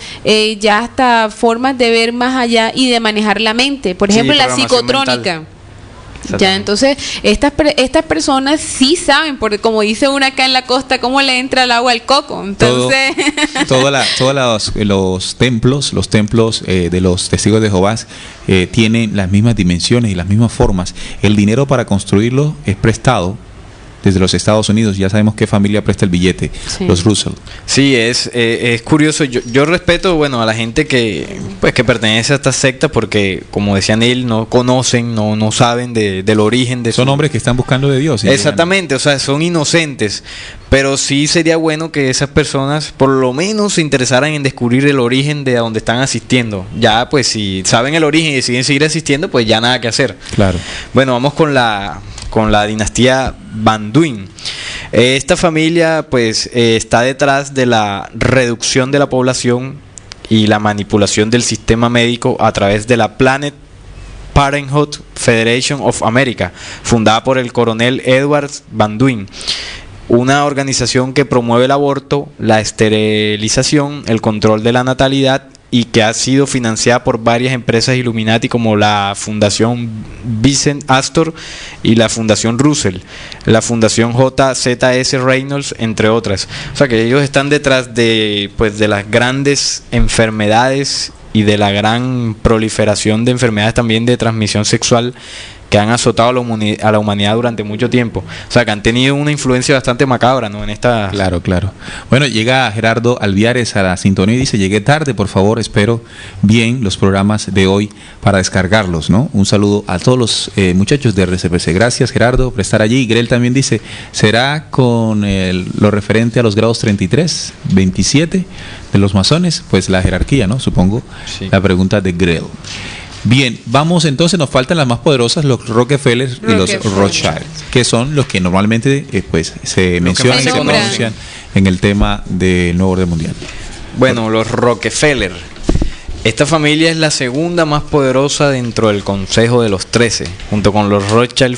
ya hasta formas de ver más allá y de manejar la mente, por ejemplo, la psicotrónica mental. Ya, entonces estas personas sí saben, porque como dice una acá en la costa, cómo le entra el agua al coco. Entonces todos los templos de los testigos de Jehová tienen las mismas dimensiones y las mismas formas. El dinero para construirlo es prestado desde los Estados Unidos. Ya sabemos qué familia presta el billete, sí. Los Russell. Sí, es curioso. Yo respeto, a la gente que pertenece a esta secta porque, como decía Neil, no conocen, no saben del origen de Son hombres que están buscando de Dios. Exactamente, son inocentes. Pero sí sería bueno que esas personas por lo menos se interesaran en descubrir el origen de a donde están asistiendo. Ya, pues, si saben el origen y deciden seguir asistiendo, pues ya nada que hacer. Claro. Bueno, vamos con la dinastía Van Duyn. Esta familia pues está detrás de la reducción de la población y la manipulación del sistema médico a través de la Planned Parenthood Federation of America, fundada por el coronel Edward Van Duyn, una organización que promueve el aborto, la esterilización, el control de la natalidad y que ha sido financiada por varias empresas Illuminati como la Fundación Vincent Astor y la Fundación Russell, la Fundación JZS Reynolds, entre otras. O sea que ellos están detrás de las grandes enfermedades y de la gran proliferación de enfermedades también de transmisión sexual que han azotado a la humanidad durante mucho tiempo. O sea, que han tenido una influencia bastante macabra, ¿no? En esta... Claro. Bueno, llega Gerardo Alviares a la sintonía y dice: llegué tarde, por favor, espero bien los programas de hoy para descargarlos, ¿no? Un saludo a todos los muchachos de RCPC. Gracias, Gerardo, por estar allí. Grel también dice: ¿será con lo referente a los grados 33, 27 de los masones? Pues la jerarquía, ¿no? Supongo, sí. La pregunta de Grel. Bien, vamos entonces, nos faltan las más poderosas, los Rockefeller y los Rothschild, que son los que normalmente se mencionan y se pronuncian en el tema del nuevo orden mundial. Bueno, los Rockefeller. Esta familia es la segunda más poderosa dentro del Consejo de los 13. Junto con los Rothschild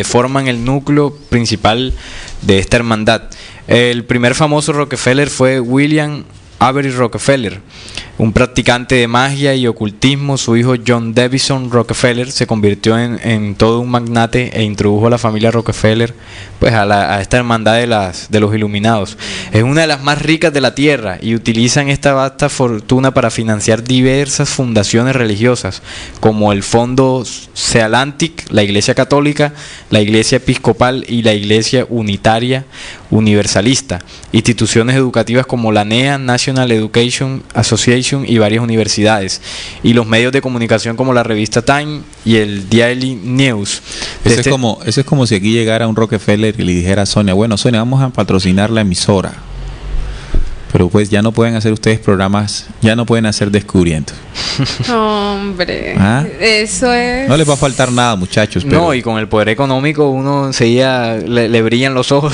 forman el núcleo principal de esta hermandad. El primer famoso Rockefeller fue William Avery Rockefeller, un practicante de magia y ocultismo. Su hijo John Davison Rockefeller se convirtió en todo un magnate e introdujo a la familia Rockefeller pues a esta hermandad de los iluminados. Es una de las más ricas de la tierra y utilizan esta vasta fortuna para financiar diversas fundaciones religiosas como el Fondo Sealantic, la Iglesia Católica, la Iglesia Episcopal y la Iglesia Unitaria Universalista, instituciones educativas como la NEA, National Education Association, y varias universidades, y los medios de comunicación como la revista Time y el Daily News. Eso es como si aquí llegara un Rockefeller y le dijera a Sonia: bueno, Sonia, vamos a patrocinar la emisora, pero pues ya no pueden hacer ustedes programas, ya no pueden hacer descubriendo. Hombre, eso es... No les va a faltar nada, muchachos. Pero... No, y con el poder económico uno enseguida le brillan los ojos.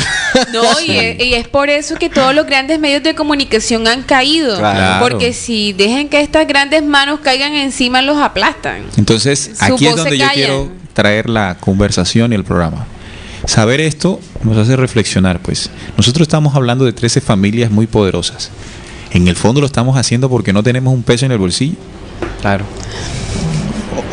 No, sí. y es por eso que todos los grandes medios de comunicación han caído. Claro. Porque si dejan que estas grandes manos caigan encima, los aplastan. Entonces, aquí es donde yo quiero traer la conversación y el programa. Saber esto nos hace reflexionar, pues. Nosotros estamos hablando de 13 familias muy poderosas. En el fondo lo estamos haciendo porque no tenemos un peso en el bolsillo. Claro.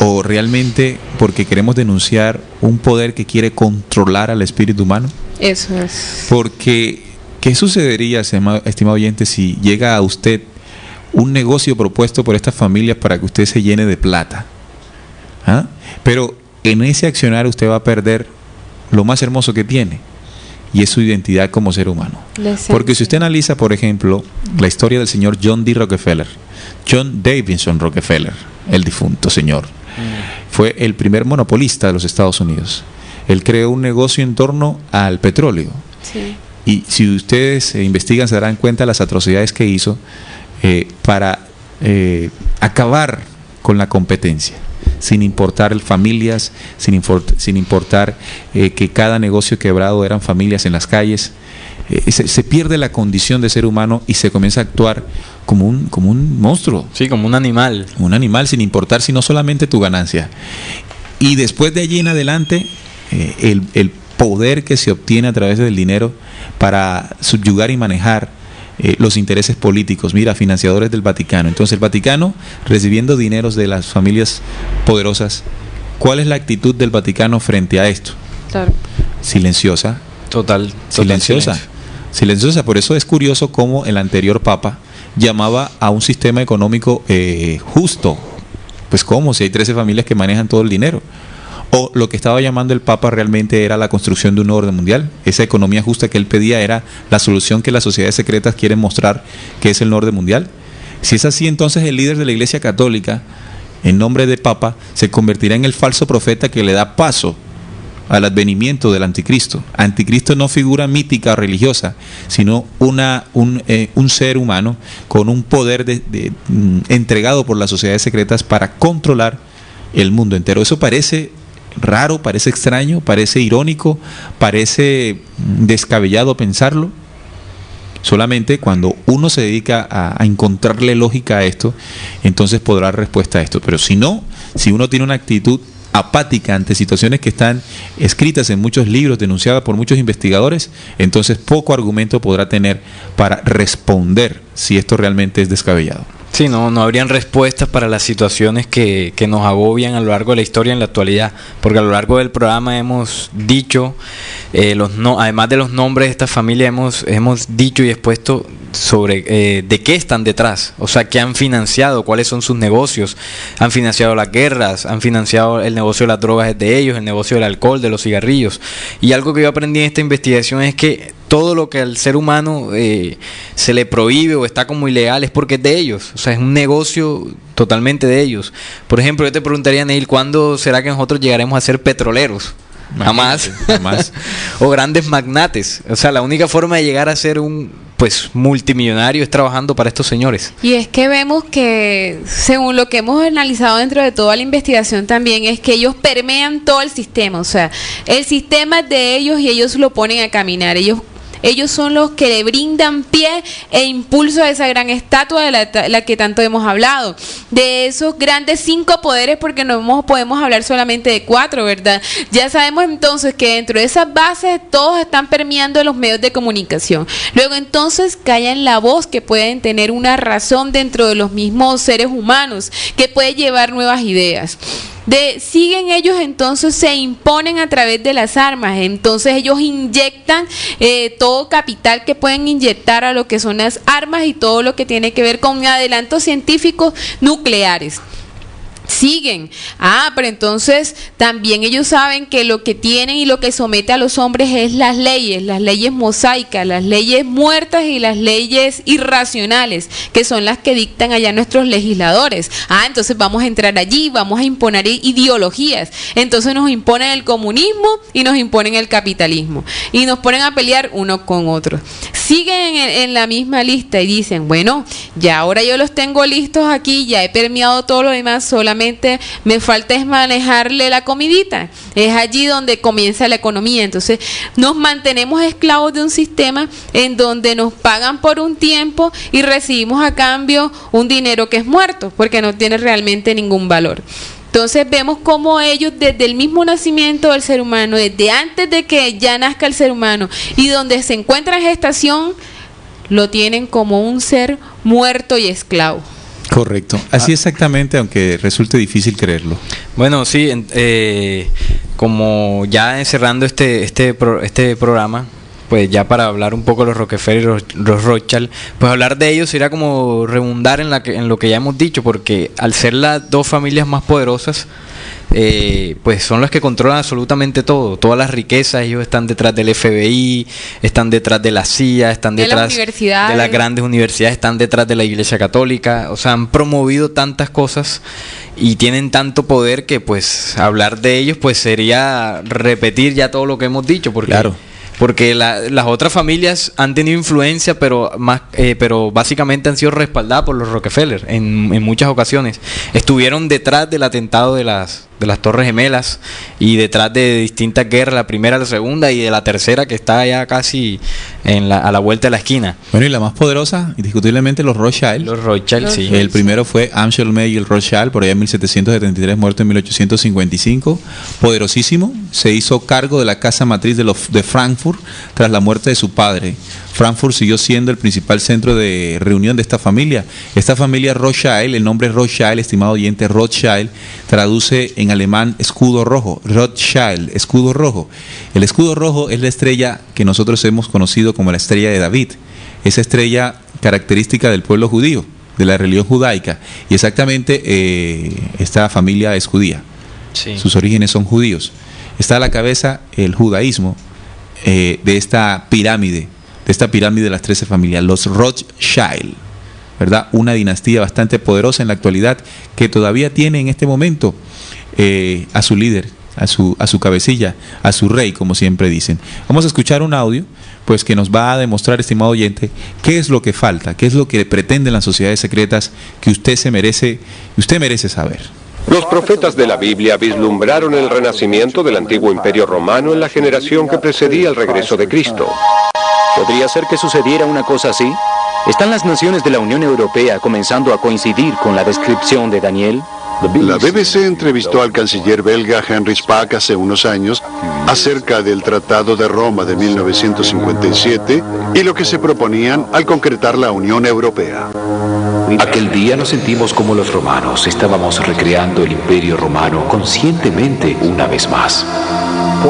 O realmente porque queremos denunciar un poder que quiere controlar al espíritu humano. Eso es. Porque, ¿qué sucedería, estimado oyente, si llega a usted un negocio propuesto por estas familias para que usted se llene de plata? Pero en ese accionar usted va a perder lo más hermoso que tiene, y es su identidad como ser humano. Porque si usted analiza, por ejemplo, la historia del señor John Davidson Rockefeller, el difunto señor, fue el primer monopolista de los Estados Unidos. Él creó un negocio en torno al petróleo. Sí. Y si ustedes investigan, se darán cuenta de las atrocidades que hizo para acabar con la competencia, sin importar familias, sin importar que cada negocio quebrado eran familias en las calles. Se pierde la condición de ser humano y se comienza a actuar como un monstruo. Sí, como un animal. Un animal, sin importar sino solamente tu ganancia. Y después de allí en adelante, el poder que se obtiene a través del dinero para subyugar y manejar los intereses políticos. Mira, financiadores del Vaticano. Entonces el Vaticano recibiendo dineros de las familias poderosas. ¿Cuál es la actitud del Vaticano frente a esto? Claro. Silenciosa. Total Silenciosa. Por eso es curioso cómo el anterior Papa llamaba a un sistema económico justo. Pues cómo, si hay 13 familias que manejan todo el dinero. O lo que estaba llamando el Papa realmente era la construcción de un orden mundial. Esa economía justa que él pedía era la solución que las sociedades secretas quieren mostrar que es el orden mundial. Si es así, entonces el líder de la Iglesia Católica, en nombre de Papa, se convertirá en el falso profeta que le da paso al advenimiento del anticristo. Anticristo no figura mítica o religiosa, sino un ser humano con un poder entregado por las sociedades secretas para controlar el mundo entero. Eso parece raro, parece extraño, parece irónico, parece descabellado pensarlo. Solamente cuando uno se dedica a encontrarle lógica a esto, entonces podrá dar respuesta a esto. Pero si no, si uno tiene una actitud apática ante situaciones que están escritas en muchos libros, denunciadas por muchos investigadores, entonces poco argumento podrá tener para responder si esto realmente es descabellado. Sí, no habrían respuestas para las situaciones que nos agobian a lo largo de la historia en la actualidad, porque a lo largo del programa hemos dicho, además de los nombres de esta familia, hemos dicho y expuesto sobre de qué están detrás, o sea, qué han financiado, cuáles son sus negocios. Han financiado las guerras, han financiado el negocio de las drogas de ellos, el negocio del alcohol, de los cigarrillos. Y algo que yo aprendí en esta investigación es que todo lo que al ser humano se le prohíbe o está como ilegal es porque es de ellos. O sea, es un negocio totalmente de ellos. Por ejemplo, yo te preguntaría, Neil, ¿cuándo será que nosotros llegaremos a ser petroleros? Jamás. O grandes magnates. O sea, la única forma de llegar a ser un multimillonario es trabajando para estos señores. Y es que vemos que, según lo que hemos analizado dentro de toda la investigación también, es que ellos permean todo el sistema. O sea, el sistema es de ellos y ellos lo ponen a caminar. Ellos son los que le brindan pie e impulso a esa gran estatua de la que tanto hemos hablado. De esos grandes 5 poderes, porque no podemos hablar solamente de 4, ¿verdad? Ya sabemos entonces que dentro de esas bases todos están permeando los medios de comunicación. Luego entonces callan la voz, que pueden tener una razón dentro de los mismos seres humanos, que puede llevar nuevas ideas. Siguen ellos, entonces se imponen a través de las armas. Entonces ellos inyectan todo capital que pueden inyectar a lo que son las armas y todo lo que tiene que ver con adelantos científicos nucleares. Siguen. Pero entonces también ellos saben que lo que tienen y lo que somete a los hombres es las leyes mosaicas, las leyes muertas y las leyes irracionales, que son las que dictan allá nuestros legisladores. Entonces vamos a entrar allí, vamos a imponer ideologías. Entonces nos imponen el comunismo y nos imponen el capitalismo y nos ponen a pelear uno con otro. Siguen en la misma lista y dicen, bueno, ya ahora yo los tengo listos aquí, ya he permeado todo lo demás, solamente me falta es manejarle la comidita. Es allí donde comienza la economía. Entonces nos mantenemos esclavos de un sistema en donde nos pagan por un tiempo y recibimos a cambio un dinero que es muerto, porque no tiene realmente ningún valor. Entonces vemos cómo ellos, desde el mismo nacimiento del ser humano, desde antes de que ya nazca el ser humano y donde se encuentra en gestación, lo tienen como un ser muerto y esclavo. Correcto, así exactamente, aunque resulte difícil creerlo. Bueno, sí, como ya cerrando este programa, pues ya para hablar un poco de los Rockefeller y los Rothschild, pues hablar de ellos sería como redundar en lo que ya hemos dicho, porque al ser las 2 familias más poderosas, pues son los que controlan absolutamente todo, todas las riquezas. Ellos están detrás del FBI, están detrás de la CIA, están detrás de las grandes universidades, están detrás de la Iglesia Católica. O sea, han promovido tantas cosas y tienen tanto poder que pues hablar de ellos pues sería repetir ya todo lo que hemos dicho, porque claro. Porque las otras familias han tenido influencia, pero básicamente han sido respaldadas por los Rockefeller en muchas ocasiones. Estuvieron detrás del atentado de las Torres Gemelas y detrás de distintas guerras, la primera, la segunda y de la tercera, que está ya casi a la vuelta de la esquina. Bueno, y la más poderosa, indiscutiblemente, los Rothschild. Los Rothschild, sí. El primero fue Amschel Meyer Rothschild, por allá en 1773, muerto en 1855. Poderosísimo, se hizo cargo de la casa matriz de Frankfurt tras la muerte de su padre. Frankfurt siguió siendo el principal centro de reunión de esta familia. Esta familia Rothschild, el nombre Rothschild, estimado oyente, Rothschild, traduce en alemán escudo rojo. Rothschild, escudo rojo. El escudo rojo es la estrella que nosotros hemos conocido como la estrella de David. Esa estrella característica del pueblo judío, de la religión judaica. Y exactamente esta familia es judía. Sí. Sus orígenes son judíos. Está a la cabeza el judaísmo de esta pirámide de las 13 familias, los Rothschild, ¿verdad? Una dinastía bastante poderosa en la actualidad que todavía tiene en este momento a su líder, a su cabecilla, a su rey, como siempre dicen. Vamos a escuchar un audio pues que nos va a demostrar, estimado oyente, qué es lo que falta, qué es lo que pretenden las sociedades secretas que usted merece saber. Los profetas de la Biblia vislumbraron el renacimiento del antiguo imperio romano en la generación que precedía el regreso de Cristo. ¿Podría ser que sucediera una cosa así? ¿Están las naciones de la Unión Europea comenzando a coincidir con la descripción de Daniel? La BBC entrevistó al canciller belga Henry Spaak hace unos años acerca del Tratado de Roma de 1957 y lo que se proponían al concretar la Unión Europea. Aquel día nos sentimos como los romanos. Estábamos recreando el Imperio Romano conscientemente una vez más.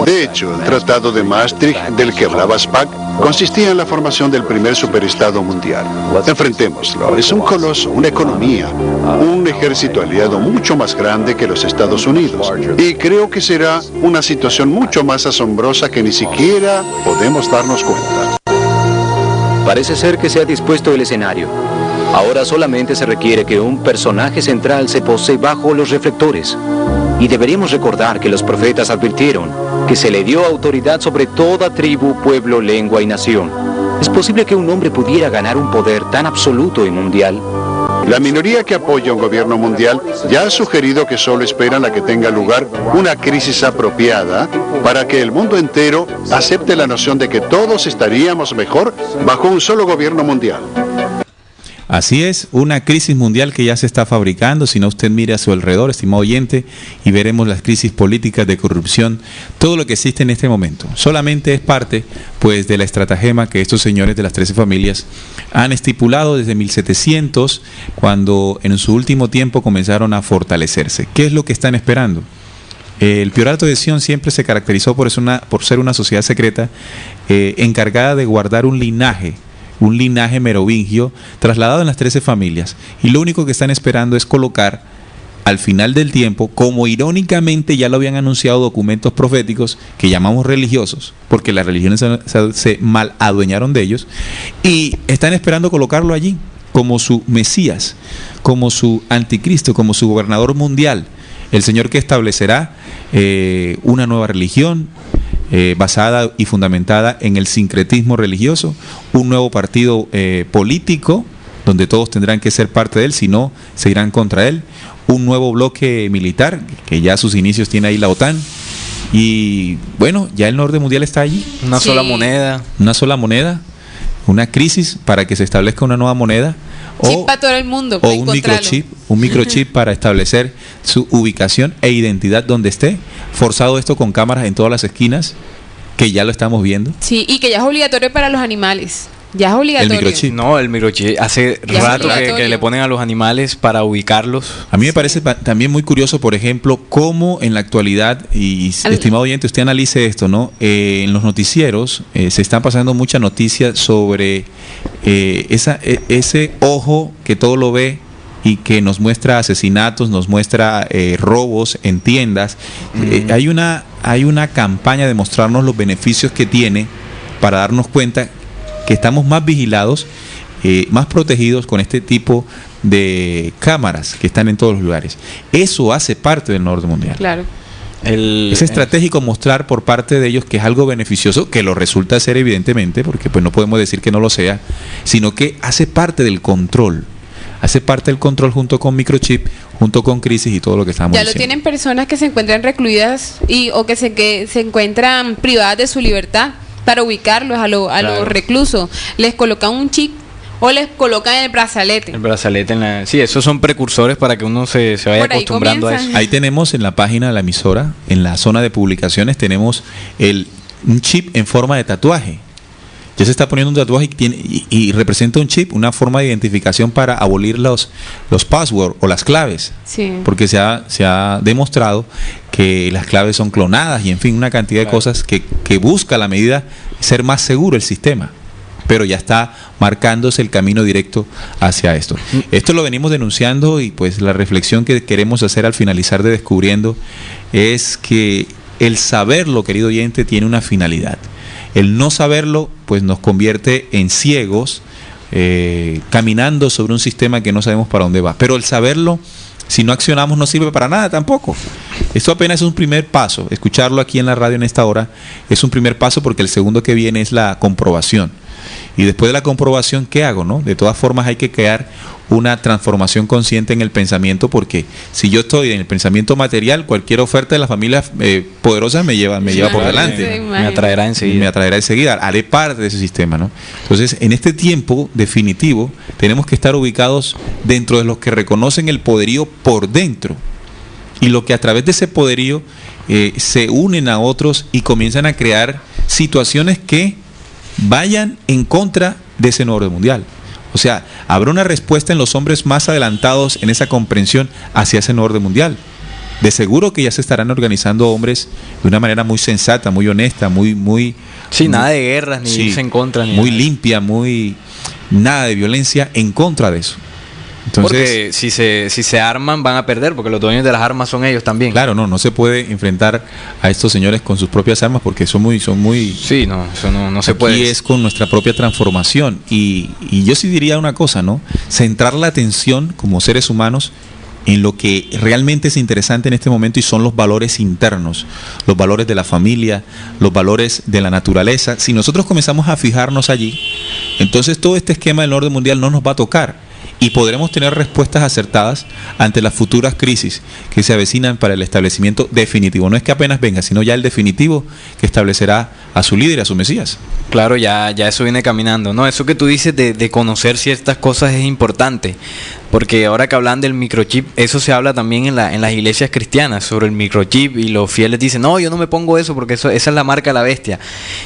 De hecho, el Tratado de Maastricht, del que hablaba Spaak, consistía en la formación del primer superestado mundial. Enfrentémoslo. Es un coloso, una economía, un ejército aliado mucho más grande que los Estados Unidos. Y creo que será una situación mucho más asombrosa que ni siquiera podemos darnos cuenta. Parece ser que se ha dispuesto el escenario. Ahora solamente se requiere que un personaje central se posee bajo los reflectores. Y deberíamos recordar que los profetas advirtieron que se le dio autoridad sobre toda tribu, pueblo, lengua y nación. ¿Es posible que un hombre pudiera ganar un poder tan absoluto y mundial? La minoría que apoya un gobierno mundial ya ha sugerido que solo esperan a que tenga lugar una crisis apropiada para que el mundo entero acepte la noción de que todos estaríamos mejor bajo un solo gobierno mundial. Así es, una crisis mundial que ya se está fabricando. Si no, usted mire a su alrededor, estimado oyente, y veremos las crisis políticas de corrupción, todo lo que existe en este momento. Solamente es parte, pues, de la estratagema que estos señores de las 13 familias han estipulado desde 1700, cuando en su último tiempo comenzaron a fortalecerse. ¿Qué es lo que están esperando? El Priorato de Sion siempre se caracterizó por ser una sociedad secreta encargada de guardar un linaje merovingio trasladado en las 13 familias, y lo único que están esperando es colocar al final del tiempo, como irónicamente ya lo habían anunciado documentos proféticos que llamamos religiosos, porque las religiones se mal adueñaron de ellos, y están esperando colocarlo allí como su Mesías, como su anticristo, como su gobernador mundial, el Señor que establecerá una nueva religión basada y fundamentada en el sincretismo religioso, un nuevo partido político donde todos tendrán que ser parte de él, si no se irán contra él, un nuevo bloque militar que ya a sus inicios tiene ahí la OTAN, y bueno, ya el orden mundial está allí. Una sola moneda, una crisis para que se establezca una nueva moneda, chip para todo el mundo, o un microchip para establecer su ubicación e identidad donde esté, forzado esto con cámaras en todas las esquinas, que ya lo estamos viendo. Sí, y que ya es obligatorio para los animales. Ya es obligatorio. El microchip hace rato que le ponen a los animales para ubicarlos. A mí me parece también muy curioso, por ejemplo, cómo en la actualidad, y estimado oyente, usted analice esto, ¿no? En los noticieros se están pasando muchas noticias sobre ese ojo que todo lo ve y que nos muestra asesinatos, nos muestra robos en tiendas. Hay una campaña de mostrarnos los beneficios que tiene para darnos cuenta que estamos más vigilados, más protegidos con este tipo de cámaras que están en todos los lugares. Eso hace parte del orden mundial. Claro. Es estratégico mostrar por parte de ellos que es algo beneficioso, que lo resulta ser evidentemente, porque pues no podemos decir que no lo sea, sino que hace parte del control. Hace parte del control junto con microchip, junto con crisis y todo lo que estamos diciendo. Ya lo tienen personas que se encuentran recluidas o que se encuentran privadas de su libertad para ubicarlos a los reclusos. Les colocan un chip o les colocan el brazalete. El brazalete sí, esos son precursores para que uno se vaya acostumbrando a eso. Ahí tenemos en la página de la emisora, en la zona de publicaciones, tenemos un chip en forma de tatuaje. Ya se está poniendo un tatuaje y representa un chip, una forma de identificación para abolir los passwords o las claves. Sí. Porque se ha demostrado que las claves son clonadas y en fin, una cantidad de cosas que busca a la medida ser más seguro el sistema. Pero ya está marcándose el camino directo hacia esto. Esto lo venimos denunciando y pues la reflexión que queremos hacer al finalizar de Descubriendo es que el saberlo, querido oyente, tiene una finalidad. El no saberlo pues nos convierte en ciegos, caminando sobre un sistema que no sabemos para dónde va. Pero el saberlo, si no accionamos, no sirve para nada tampoco. Esto apenas es un primer paso. Escucharlo aquí en la radio en esta hora es un primer paso, porque el segundo que viene es la comprobación. Y después de la comprobación, ¿qué hago, no? De todas formas hay que crear una transformación consciente en el pensamiento, porque si yo estoy en el pensamiento material, cualquier oferta de las familias poderosas me lleva por delante. Me atraerá enseguida. Haré parte de ese sistema, ¿no? Entonces, en este tiempo definitivo, tenemos que estar ubicados dentro de los que reconocen el poderío por dentro. Y lo que a través de ese poderío se unen a otros y comienzan a crear situaciones que vayan en contra de ese nuevo orden mundial. O sea, habrá una respuesta en los hombres más adelantados en esa comprensión hacia ese nuevo orden mundial. De seguro que ya se estarán organizando hombres de una manera muy sensata, muy honesta, muy sí, nada de guerras, ni irse en contra, ni muy nada. Limpia, nada de violencia en contra de eso. Entonces, porque si se arman van a perder, porque los dueños de las armas son ellos también. Claro, no se puede enfrentar a estos señores con sus propias armas, porque son muy sí, no, eso no se puede. Y es con nuestra propia transformación. Y yo sí diría una cosa, ¿no? Centrar la atención como seres humanos en lo que realmente es interesante en este momento, y son los valores internos, los valores de la familia, los valores de la naturaleza. Si nosotros comenzamos a fijarnos allí, entonces todo este esquema del orden mundial no nos va a tocar. Y podremos tener respuestas acertadas ante las futuras crisis que se avecinan para el establecimiento definitivo. No es que apenas venga, sino ya el definitivo que establecerá a su líder, a su Mesías. Claro, ya eso viene caminando. No, eso que tú dices de conocer ciertas cosas es importante. Porque ahora que hablan del microchip, eso se habla también en las iglesias cristianas sobre el microchip, y los fieles dicen, no, yo no me pongo eso porque esa es la marca de la bestia.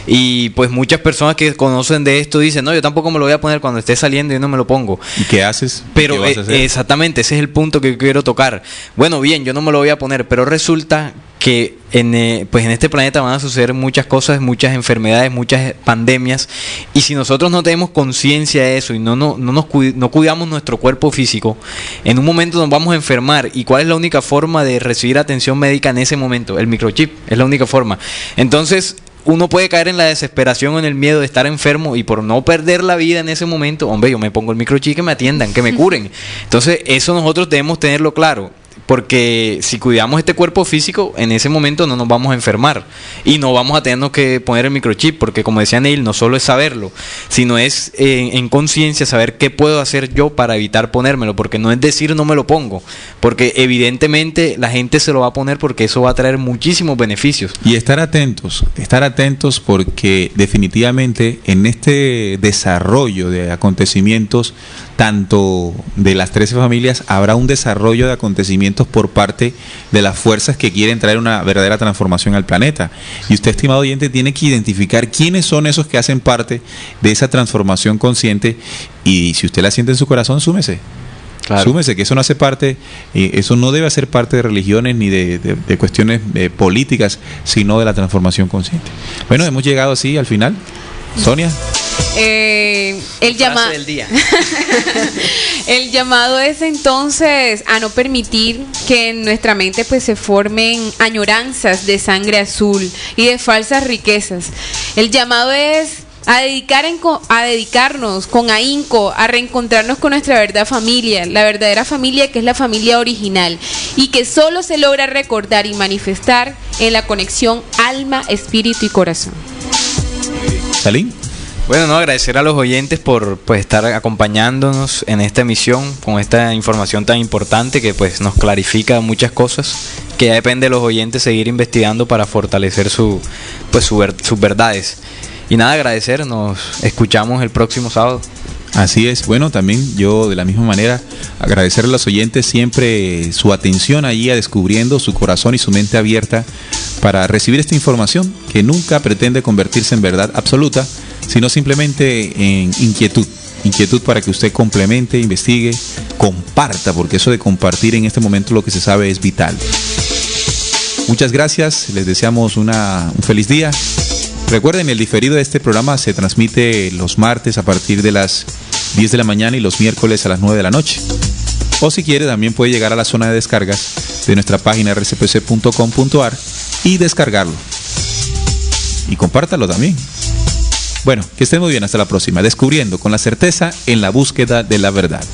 Y pues muchas personas que conocen de esto dicen, no, yo tampoco me lo voy a poner cuando esté saliendo, yo no me lo pongo. ¿Y qué haces? Pero ¿Qué vas a hacer? Exactamente, ese es el punto que quiero tocar. Bueno, bien, yo no me lo voy a poner, pero resulta que en este planeta van a suceder muchas cosas, muchas enfermedades, muchas pandemias, y si nosotros no tenemos conciencia de eso y no cuidamos nuestro cuerpo físico, en un momento nos vamos a enfermar. ¿Y cuál es la única forma de recibir atención médica en ese momento? El microchip es la única forma. Entonces uno puede caer en la desesperación o en el miedo de estar enfermo, y por no perder la vida en ese momento, hombre, yo me pongo el microchip, que me atiendan, que me curen. Entonces eso nosotros debemos tenerlo claro, porque si cuidamos este cuerpo físico, en ese momento no nos vamos a enfermar y no vamos a tenernos que poner el microchip, porque como decía Neil, no solo es saberlo, sino es en conciencia saber qué puedo hacer yo para evitar ponérmelo, porque no es decir no me lo pongo, porque evidentemente la gente se lo va a poner porque eso va a traer muchísimos beneficios. Y estar atentos porque definitivamente en este desarrollo de acontecimientos, tanto de las 13 familias, habrá un desarrollo de acontecimientos por parte de las fuerzas que quieren traer una verdadera transformación al planeta. Y usted, estimado oyente, tiene que identificar quiénes son esos que hacen parte de esa transformación consciente, y si usted la siente en su corazón, súmese. Claro. Súmese, que eso no hace parte, eso no debe hacer parte de religiones ni de cuestiones políticas, sino de la transformación consciente. Bueno, hemos llegado así al final. Sonia. El El llamado es entonces a no permitir que en nuestra mente pues se formen añoranzas de sangre azul y de falsas riquezas. El llamado es a dedicarnos con ahínco, a reencontrarnos con nuestra verdadera familia que es la familia original y que solo se logra recordar y manifestar en la conexión alma, espíritu y corazón. ¿Salín? Bueno, agradecer a los oyentes por pues estar acompañándonos en esta emisión con esta información tan importante que pues nos clarifica muchas cosas, que ya depende de los oyentes seguir investigando para fortalecer sus verdades. Y nada, agradecer, nos escuchamos el próximo sábado. Así es, bueno, también yo de la misma manera agradecer a los oyentes siempre su atención allí a Descubriendo, su corazón y su mente abierta para recibir esta información que nunca pretende convertirse en verdad absoluta, sino simplemente en inquietud para que usted complemente, investigue, comparta, porque eso de compartir en este momento lo que se sabe es vital. Muchas gracias, les deseamos un feliz día. Recuerden, el diferido de este programa se transmite los martes a partir de las 10 de la mañana y los miércoles a las 9 de la noche. O si quiere, también puede llegar a la zona de descargas de nuestra página rcpc.com.ar y descargarlo. Y compártalo también. Bueno, que estén muy bien, hasta la próxima. Descubriendo con la certeza en la búsqueda de la verdad.